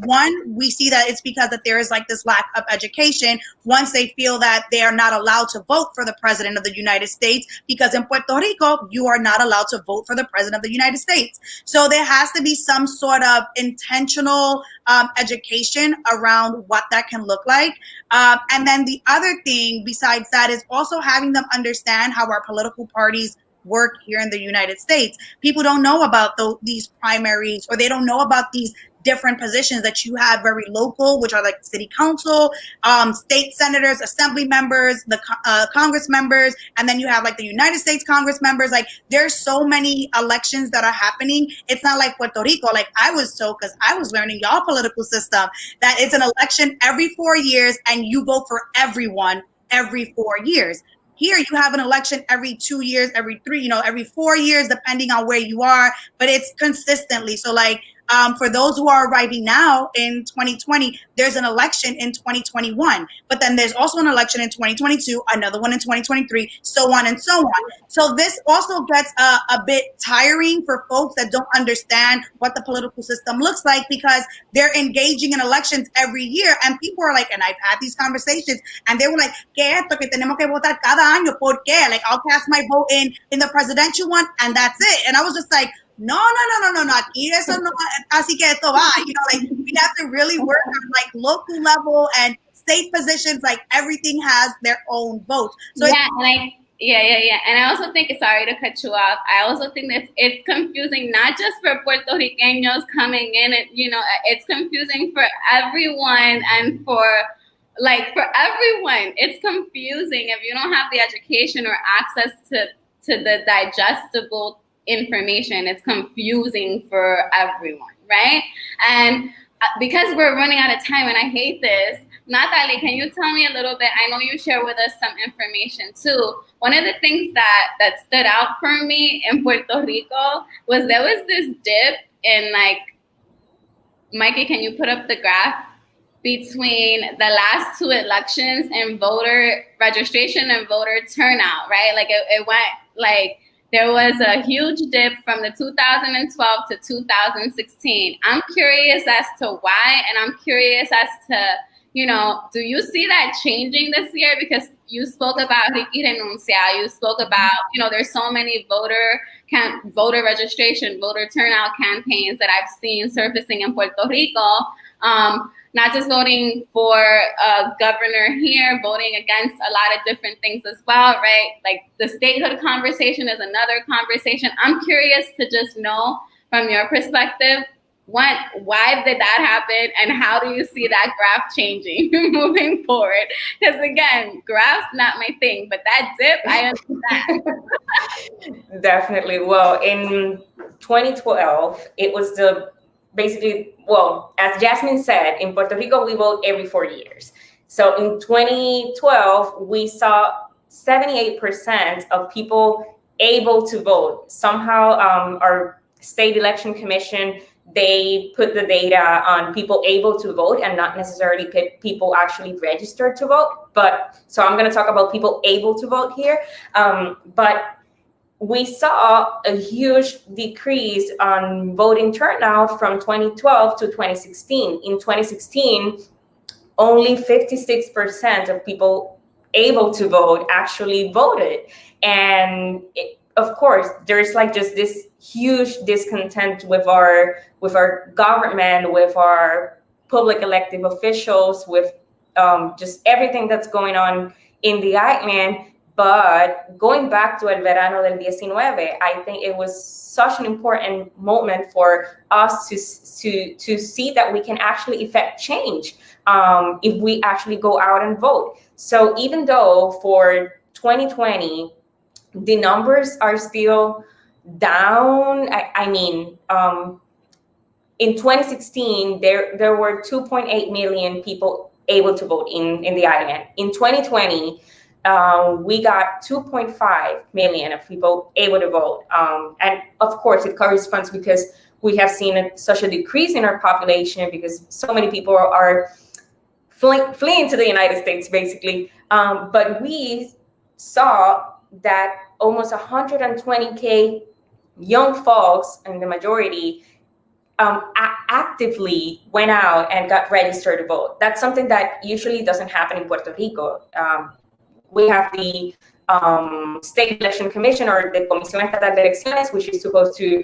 One, we see that it's because that there is like this lack of education once they feel that they are not allowed to vote for the president of the United States, because in Puerto Rico, you are not allowed to vote for the president of the United States. So there has to be some sort of intentional education around what that can look like. And then the other thing besides that is also having them understand how our political parties work here in the United States. People don't know about these primaries, or they don't know about these different positions that you have very local, which are like city council, state senators, assembly members, the Congress members, and then you have like the United States Congress members. Like there's so many elections that are happening. It's not like Puerto Rico. Like I was told, because I was learning y'all political system, that it's an election every 4 years and you vote for everyone every 4 years. Here you have an election every 2 years, every 3, every 4 years, depending on where you are, but it's consistently. So like, for those who are arriving now in 2020, there's an election in 2021, but then there's also an election in 2022, another one in 2023, so on and so on. So this also gets a bit tiring for folks that don't understand what the political system looks like, because they're engaging in elections every year, and people are like, and I've had these conversations, and they were like, ¿Qué esto que tenemos que votar cada año? ¿Por qué? Like, I'll cast my vote in the presidential one, and that's it. And I was just like, no, aquí eso no, así que esto va, like we have to really work on like local level and state positions, like everything has their own vote. So yeah, and I also think, sorry to cut you off, I also think that it's confusing, not just for Puerto Ricanos coming in, it's confusing for everyone, and for everyone, it's confusing if you don't have the education or access to the digestible information. It's confusing for everyone, right? And because we're running out of time, and I hate this, Natalie, can you tell me a little bit? I know you share with us some information too. One of the things that stood out for me in Puerto Rico was there was this dip in, like, Mikey, can you put up the graph between the last 2 elections and voter registration and voter turnout, right? Like it went like, there was a huge dip from the 2012 to 2016. I'm curious as to why, and I'm curious as to, do you see that changing this year? Because you spoke about Ricky Renuncia, you spoke about, there's so many voter registration, voter turnout campaigns that I've seen surfacing in Puerto Rico. Not just voting for a governor here, voting against a lot of different things as well, right? Like the statehood conversation is another conversation. I'm curious to just know from your perspective, why did that happen, and how do you see that graph changing moving forward? Because again, graphs not my thing, but that dip, I understand. Definitely. Well, in 2012, it was as Jasmin said, in Puerto Rico, we vote every 4 years. So in 2012, we saw 78% of people able to vote. Somehow our state election commission, they put the data on people able to vote and not necessarily people actually registered to vote. But so I'm going to talk about people able to vote here. But we saw a huge decrease on voting turnout from 2012 to 2016. In 2016, only 56% of people able to vote actually voted. And of course, there's like just this huge discontent with our government, with our public elected officials, with just everything that's going on in the island. But going back to El Verano del 19, I think it was such an important moment for us to see that we can actually effect change if we actually go out and vote. So even though for 2020, the numbers are still down, in 2016, there were 2.8 million people able to vote in the island. In 2020, we got 2.5 million of people able to vote. And of course, it corresponds because we have seen such a decrease in our population because so many people are fleeing to the United States, basically. But we saw that almost 120K young folks, and the majority, actively went out and got registered to vote. That's something that usually doesn't happen in Puerto Rico. We have the State Election Commission, or the Comisión Estatal de Elecciones, which is supposed to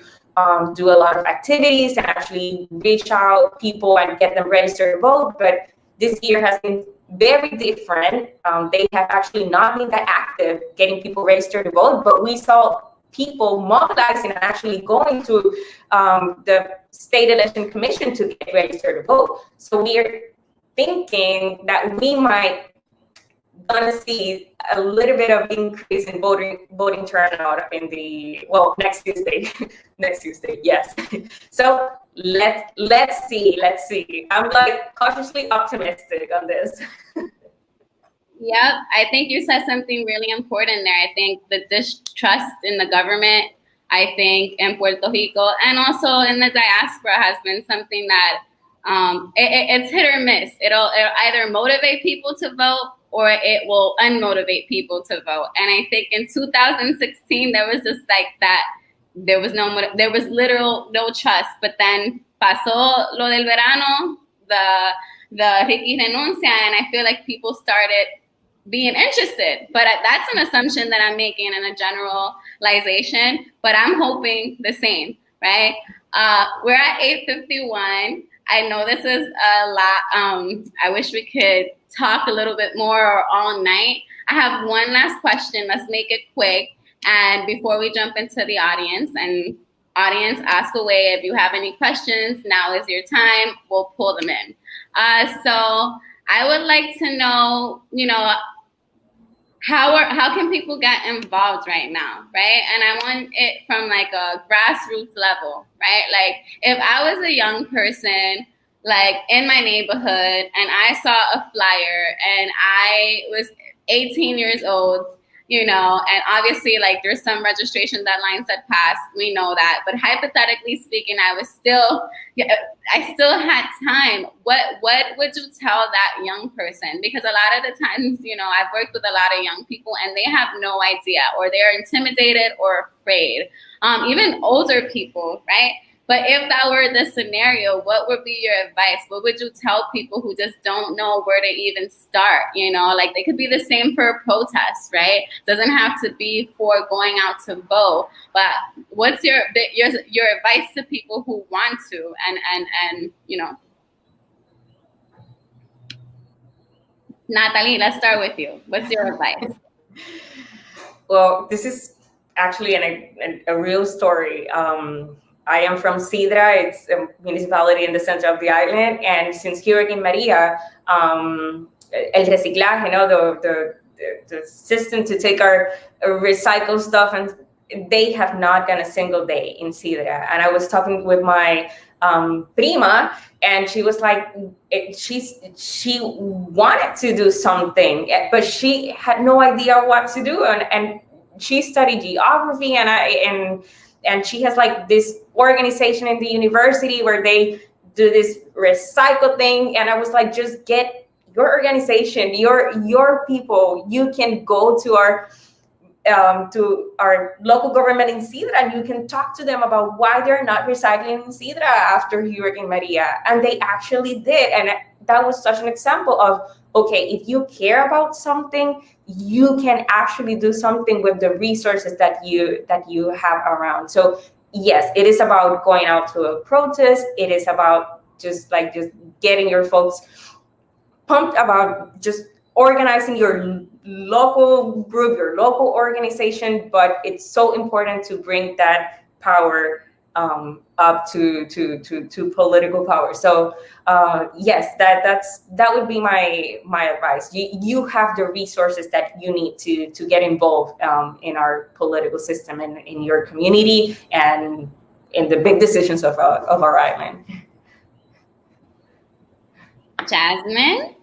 do a lot of activities and actually reach out people and get them registered to vote. But this year has been very different. They have actually not been that active getting people registered to vote, but we saw people mobilizing and actually going to the State Election Commission to get registered to vote. So we are thinking that we might gonna see a little bit of increase in voting turnout in the, well, next Tuesday. Next Tuesday, yes. So let's see. I'm like cautiously optimistic on this. Yep, I think you said something really important there. I think the distrust in the government, I think in Puerto Rico and also in the diaspora has been something that it's hit or miss. It'll either motivate people to vote or it will unmotivate people to vote. And I think in 2016 there was just like that. There was literal no trust. But then pasó lo del verano, the Ricky renuncia, and I feel like people started being interested. But that's an assumption that I'm making in a generalization, but I'm hoping the same, right? We're at 8:51. I know this is a lot. I wish we could talk a little bit more or all night. I have one last question. Let's make it quick. And before we jump into the audience, and audience, ask away. If you have any questions, now is your time. We'll pull them in. So I would like to know, how can people get involved right now, right? And I want it from like a grassroots level, right? Like if I was a young person, like in my neighborhood, and I saw a flyer and I was 18 years old, and obviously like there's some registration deadlines that passed, we know that, but hypothetically speaking, I still had time. What would you tell that young person? Because a lot of the times, I've worked with a lot of young people and they have no idea, or they're intimidated or afraid, even older people, right? But if that were the scenario, what would be your advice? What would you tell people who just don't know where to even start? Like they could be the same for a protest, right? Doesn't have to be for going out to vote. But what's your advice to people who want to and Natalie, let's start with you. What's your advice? Well, this is actually a real story. I am from Sidra. It's a municipality in the center of the island. And since Hurricane Maria, el reciclaje, the system to take our recycled stuff, and they have not gone a single day in Sidra. And I was talking with my prima, and she was like, she wanted to do something, but she had no idea what to do. And she studied geography, and she has like this organization in the university where they do this recycle thing. And I was like, just get your organization, your people. You can go to our local government in Sidra, and you can talk to them about why they're not recycling in Sidra after Hurricane Maria. And they actually did. And that was such an example of, okay, if you care about something, you can actually do something with the resources that you have around. So yes, it is about going out to a protest. It is about just getting your folks pumped about just organizing your local group, your local organization. But it's so important to bring that power up to political power. So yes, that would be my advice. You have the resources that you need to get involved in our political system and in your community and in the big decisions of our island. Jasmin,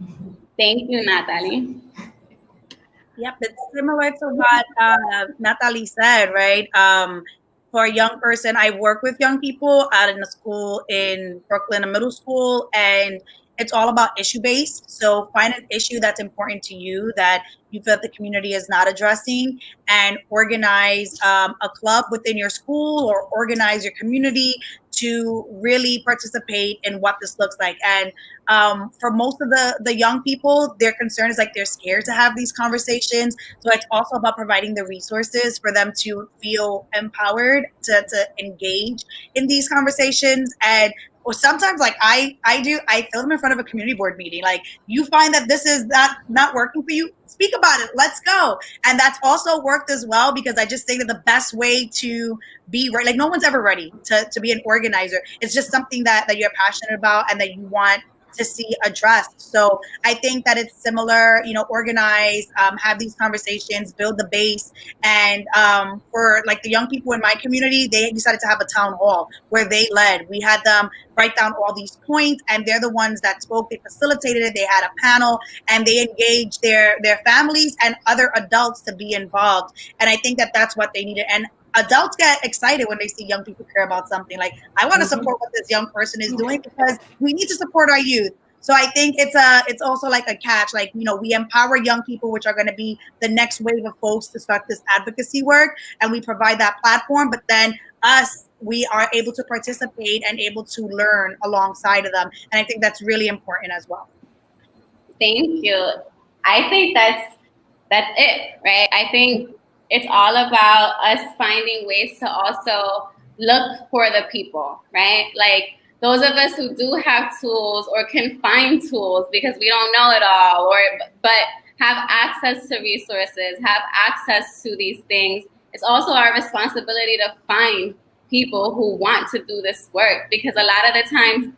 thank you, Natalie. Yep, it's similar to what Natalie said, right? For a young person, I work with young people out in a school in Brooklyn, a middle school, and it's all about issue-based. So find an issue that's important to you that you feel that the community is not addressing, and organize a club within your school or organize your community to really participate in what this looks like. And for most of the young people, their concern is like they're scared to have these conversations. So it's also about providing the resources for them to feel empowered to engage in these conversations. And or sometimes, like I fill them in front of a community board meeting. Like, you find that this is not working for you, speak about it. Let's go. And that's also worked as well, because I just think that the best way to be right, like, no one's ever ready to be an organizer. It's just something that you're passionate about and that you want to see addressed. So I think that it's similar, organize, have these conversations, build the base. And for like the young people in my community, they decided to have a town hall where they led. We had them write down all these points, and they're the ones that spoke. They facilitated it. They had a panel, and they engaged their families and other adults to be involved. And I think that that's what they needed. And adults get excited when they see young people care about something. Like, I want to support what this young person is doing, because we need to support our youth. So I think it's also like a catch. Like, we empower young people, which are going to be the next wave of folks to start this advocacy work, and we provide that platform. But then we are able to participate and able to learn alongside of them. And I think that's really important as well. Thank you. I think that's it, right? I think it's all about us finding ways to also look for the people, right? Like, those of us who do have tools or can find tools, because we don't know it all, but have access to resources, have access to these things. It's also our responsibility to find people who want to do this work, because a lot of the times,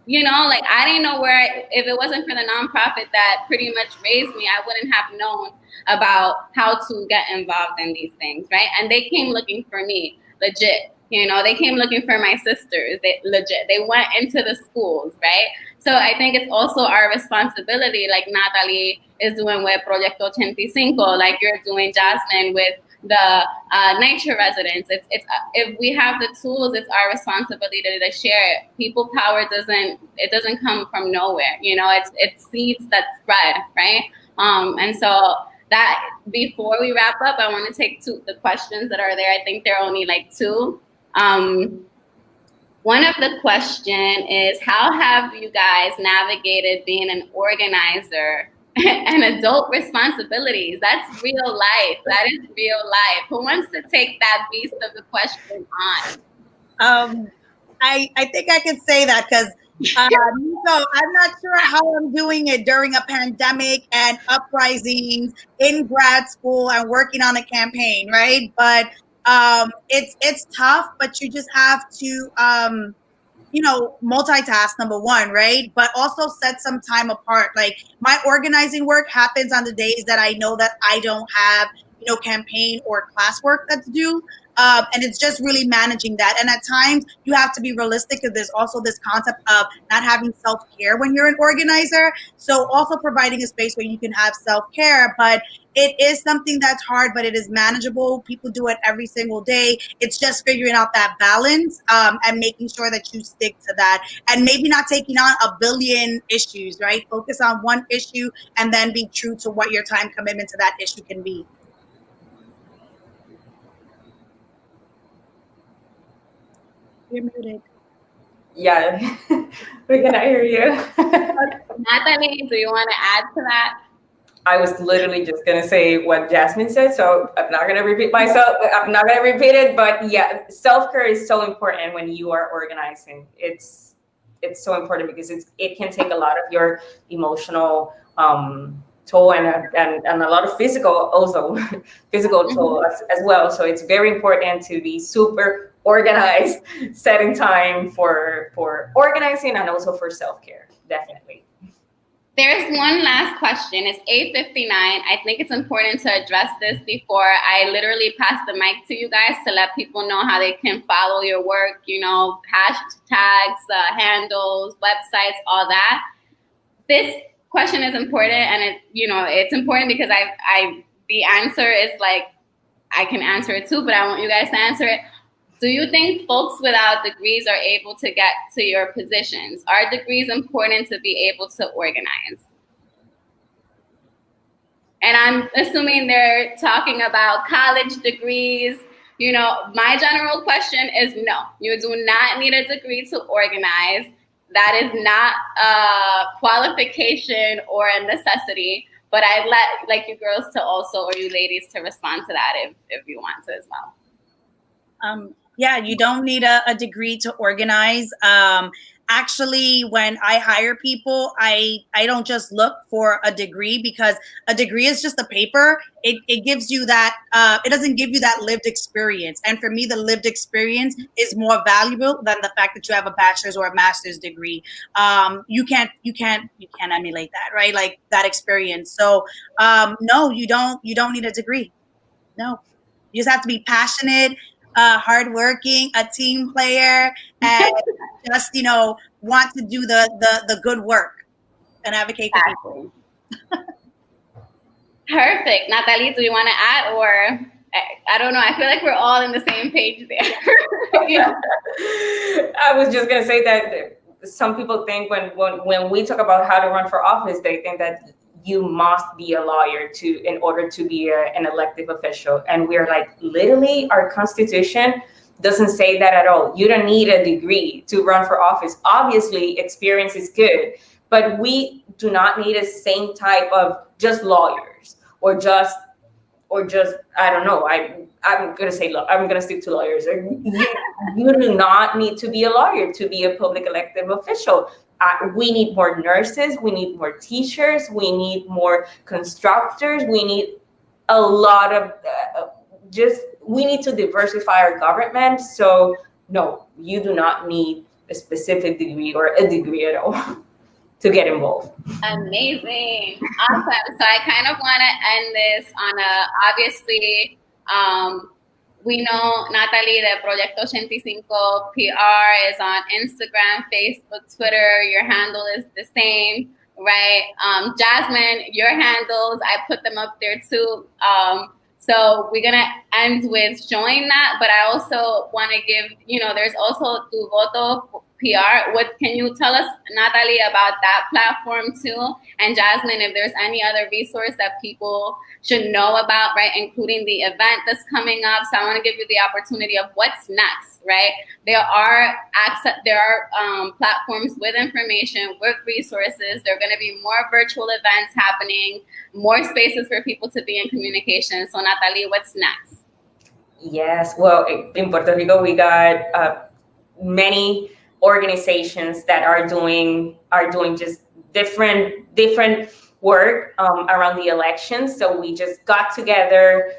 like, I didn't know if it wasn't for the nonprofit that pretty much raised me, I wouldn't have known about how to get involved in these things, right? And they came looking for me, legit. They came looking for my sisters, they went into the schools, right? So I think it's also our responsibility, like Natalie is doing with Proyecto 85, like you're doing, Jasmin, with the nature residents. It's if we have the tools, it's our responsibility to share it. People power doesn't come from nowhere. It's seeds that spread, right? And so that, before we wrap up, I want to take the questions that are there. I think there are only like two. One of the question is, how have you guys navigated being an organizer and adult responsibilities? That's real life. That is real life. Who wants to take that beast of the question on? I think I can say that, because I'm not sure how I'm doing it during a pandemic and uprisings in grad school and working on a campaign, right? But it's tough, but you just have to multitask, number one, right? But also set some time apart. Like, my organizing work happens on the days that I know that I don't have, campaign or classwork that's due. And it's just really managing that. And at times you have to be realistic, because there's also this concept of not having self-care when you're an organizer. So also providing a space where you can have self-care, but it is something that's hard, but it is manageable. People do it every single day. It's just figuring out that balance and making sure that you stick to that, and maybe not taking on a billion issues, right? Focus on one issue and then be true to what your time commitment to that issue can be. You're muted. Yeah, we cannot hear you. Natalie, do you want to add to that? I was literally just going to say what Jasmin said, so I'm not going to repeat myself. I'm not going to repeat it, but yeah, self-care is so important when you are organizing. It's so important, because it can take a lot of your emotional toll and a lot of physical also, physical toll as well. So it's very important to be super organized, setting time for organizing and also for self-care, definitely. There's one last question. It's 8:59. I think it's important to address this before I literally pass the mic to you guys, to let people know how they can follow your work, hashtags, handles, websites, all that. This question is important, and it's important because the answer is like, I can answer it too, but I want you guys to answer it. Do you think folks without degrees are able to get to your positions? Are degrees important to be able to organize? And I'm assuming they're talking about college degrees. You know, my general question is no, you do not need a degree to organize. That is not a qualification or a necessity. But I'd like you girls to also, or you ladies to respond to that if you want to as well. Yeah, you don't need a degree to organize. Actually, when I hire people, I don't just look for a degree, because a degree is just a paper. It gives you that, it doesn't give you that lived experience. And for me, the lived experience is more valuable than the fact that you have a bachelor's or a master's degree. You can't emulate that, right? Like that experience. So no, you don't need a degree. No, you just have to be passionate, hardworking, a team player, and just, want to do the good work and advocate for people. Perfect. Natalie, do you want to add, or I don't know. I feel like we're all in the same page there. Yeah. I was just going to say that some people think when we talk about how to run for office, they think that you must be a lawyer in order to be an elected official. And we're like, literally, our Constitution doesn't say that at all. You don't need a degree to run for office. Obviously, experience is good, but we do not need the same type of just lawyers or just I don't know. I'm gonna stick to lawyers. You do not need to be a lawyer to be a public elected official. We need more nurses. We need more teachers. We need more constructors. We need a lot of we need to diversify our government. So no, you do not need a specific degree or a degree at all to get involved. Amazing. Awesome. So I kind of want to end this on obviously, we know, Natalie, the Proyecto 85 PR is on Instagram, Facebook, Twitter. Your handle is the same, right? Jasmin, your handles, I put them up there too. So we're going to end with showing that, but I also want to give, there's also Tu Voto PR. What can you tell us, Natalie, about that platform too? And Jasmin, if there's any other resource that people should know about, right, including the event that's coming up. So I want to give you the opportunity of what's next, right? There are platforms with information, with resources. There are going to be more virtual events happening, more spaces for people to be in communication. So Natalie, what's next? Yes, well, in Puerto Rico, we got many organizations that are doing just different work around the elections. So we just got together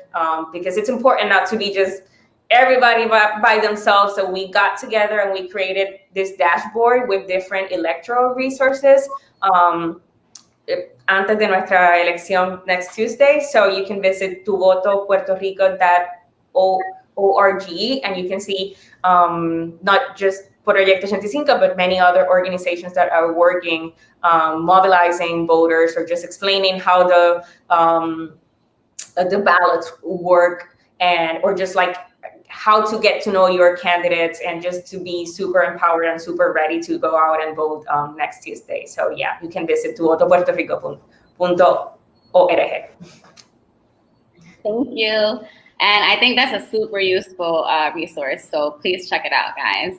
because it's important not to be just everybody by themselves. So we got together and we created this dashboard with different electoral resources antes de nuestra elección next Tuesday. So you can visit tuvotopuertorico.org and you can see not just Proyecto 85, but many other organizations that are working, mobilizing voters or just explaining how the ballots work or just like how to get to know your candidates and just to be super empowered and super ready to go out and vote next Tuesday. So yeah, you can visit tuvotopuertorico.org. Thank you. And I think that's a super useful resource. So please check it out, guys.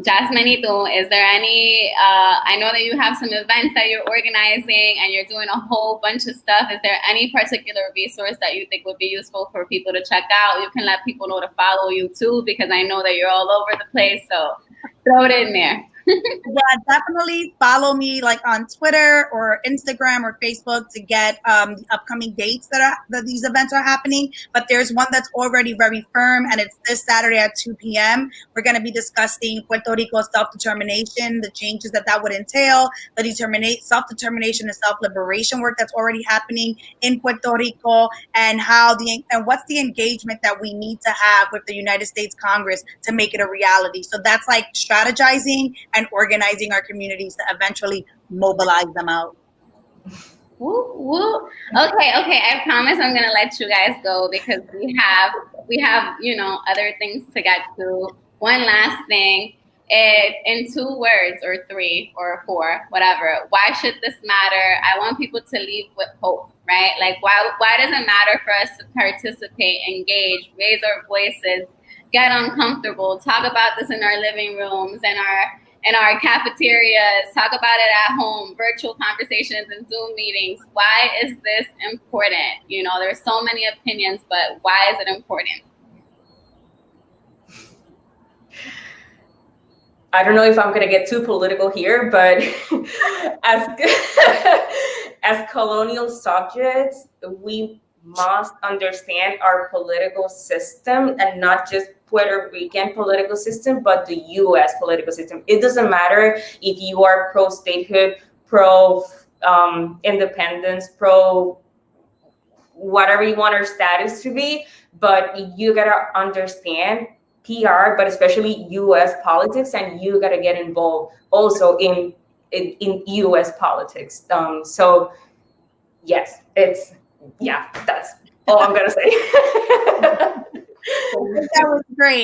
Jasmin, is there any, I know that you have some events that you're organizing and you're doing a whole bunch of stuff. Is there any particular resource that you think would be useful for people to check out? You can let people know to follow you too, because I know that you're all over the place. So throw it in there. Yeah, definitely follow me like on Twitter or Instagram or Facebook to get the upcoming dates that these events are happening. But there's one that's already very firm, and it's this Saturday at 2 p.m. We're going to be discussing Puerto Rico's self-determination, the changes that would entail, the self-determination and self-liberation work that's already happening in Puerto Rico, and what's the engagement that we need to have with the United States Congress to make it a reality. So that's like strategizing and organizing our communities to eventually mobilize them out. Woo, woo. Okay. I promise I'm gonna let you guys go because we have other things to get to. One last thing, in 2 words or 3 or 4, whatever. Why should this matter? I want people to leave with hope, right? Like why does it matter for us to participate, engage, raise our voices, get uncomfortable, talk about this in our living rooms and in our cafeterias, talk about it at home, virtual conversations and Zoom meetings. Why is this important? There's so many opinions, but why is it important? I don't know if I'm going to get too political here, but as colonial subjects, we must understand our political system, and not just Puerto Rican political system, but the U.S. political system. It doesn't matter if you are pro-statehood, pro-independence, pro whatever you want our status to be, but you gotta understand PR, but especially U.S. politics, and you gotta get involved also in U.S. politics. So yes, that's all I'm gonna say.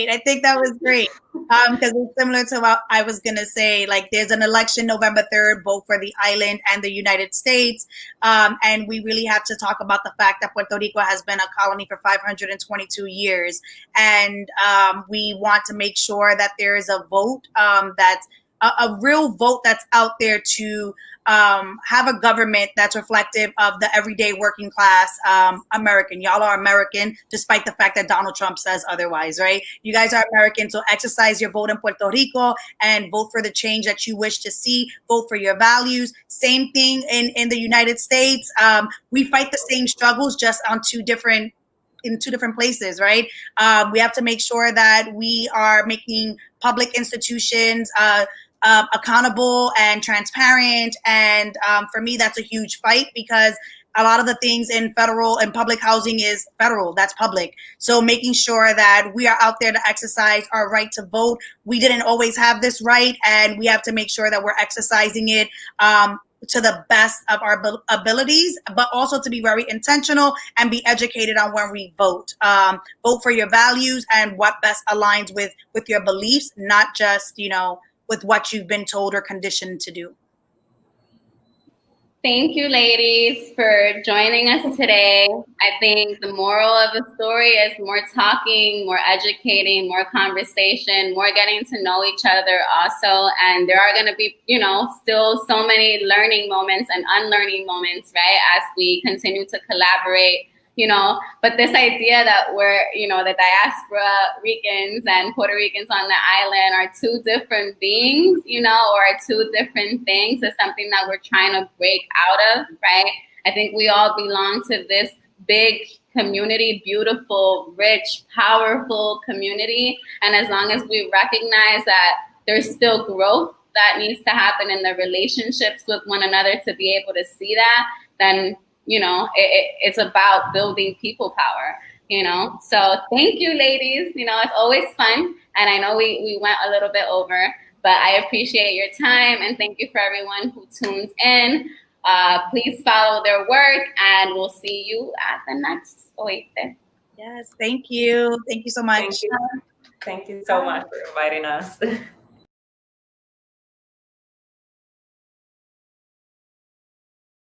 I think that was great. Because it's similar to what I was going to say. Like, there's an election November 3rd, both for the island and the United States. And we really have to talk about the fact that Puerto Rico has been a colony for 522 years. And we want to make sure that there is a vote that's a real vote that's out there to have a government that's reflective of the everyday working class American. Y'all are American, despite the fact that Donald Trump says otherwise, right? You guys are American, so exercise your vote in Puerto Rico and vote for the change that you wish to see. Vote for your values. Same thing in the United States. We fight the same struggles, just on in two different places, right? We have to make sure that we are making public institutions accountable and transparent. And for me, that's a huge fight, because a lot of the things in federal and public housing is federal, that's public. So making sure that we are out there to exercise our right to vote. We didn't always have this right, and we have to make sure that we're exercising it to the best of our abilities, but also to be very intentional and be educated on when we vote. Vote for your values and what best aligns with your beliefs, not just, with what you've been told or conditioned to do. Thank you, ladies, for joining us today. I think the moral of the story is more talking, more educating, more conversation, more getting to know each other also. And there are going to be, still so many learning moments and unlearning moments, right, as we continue to collaborate. But this idea that we're, the diaspora Ricans and Puerto Ricans on the island are 2 different beings, or 2 different things, is something that we're trying to break out of, right? I think we all belong to this big community, beautiful, rich, powerful community. And as long as we recognize that there's still growth that needs to happen in the relationships with one another to be able to see that, then it's about building people power, So thank you, ladies. It's always fun. And I know we went a little bit over, but I appreciate your time. And thank you for everyone who tunes in. Please follow their work, and we'll see you at the next OITEH. Yes, thank you. Thank you so much. Thank you so much for inviting us.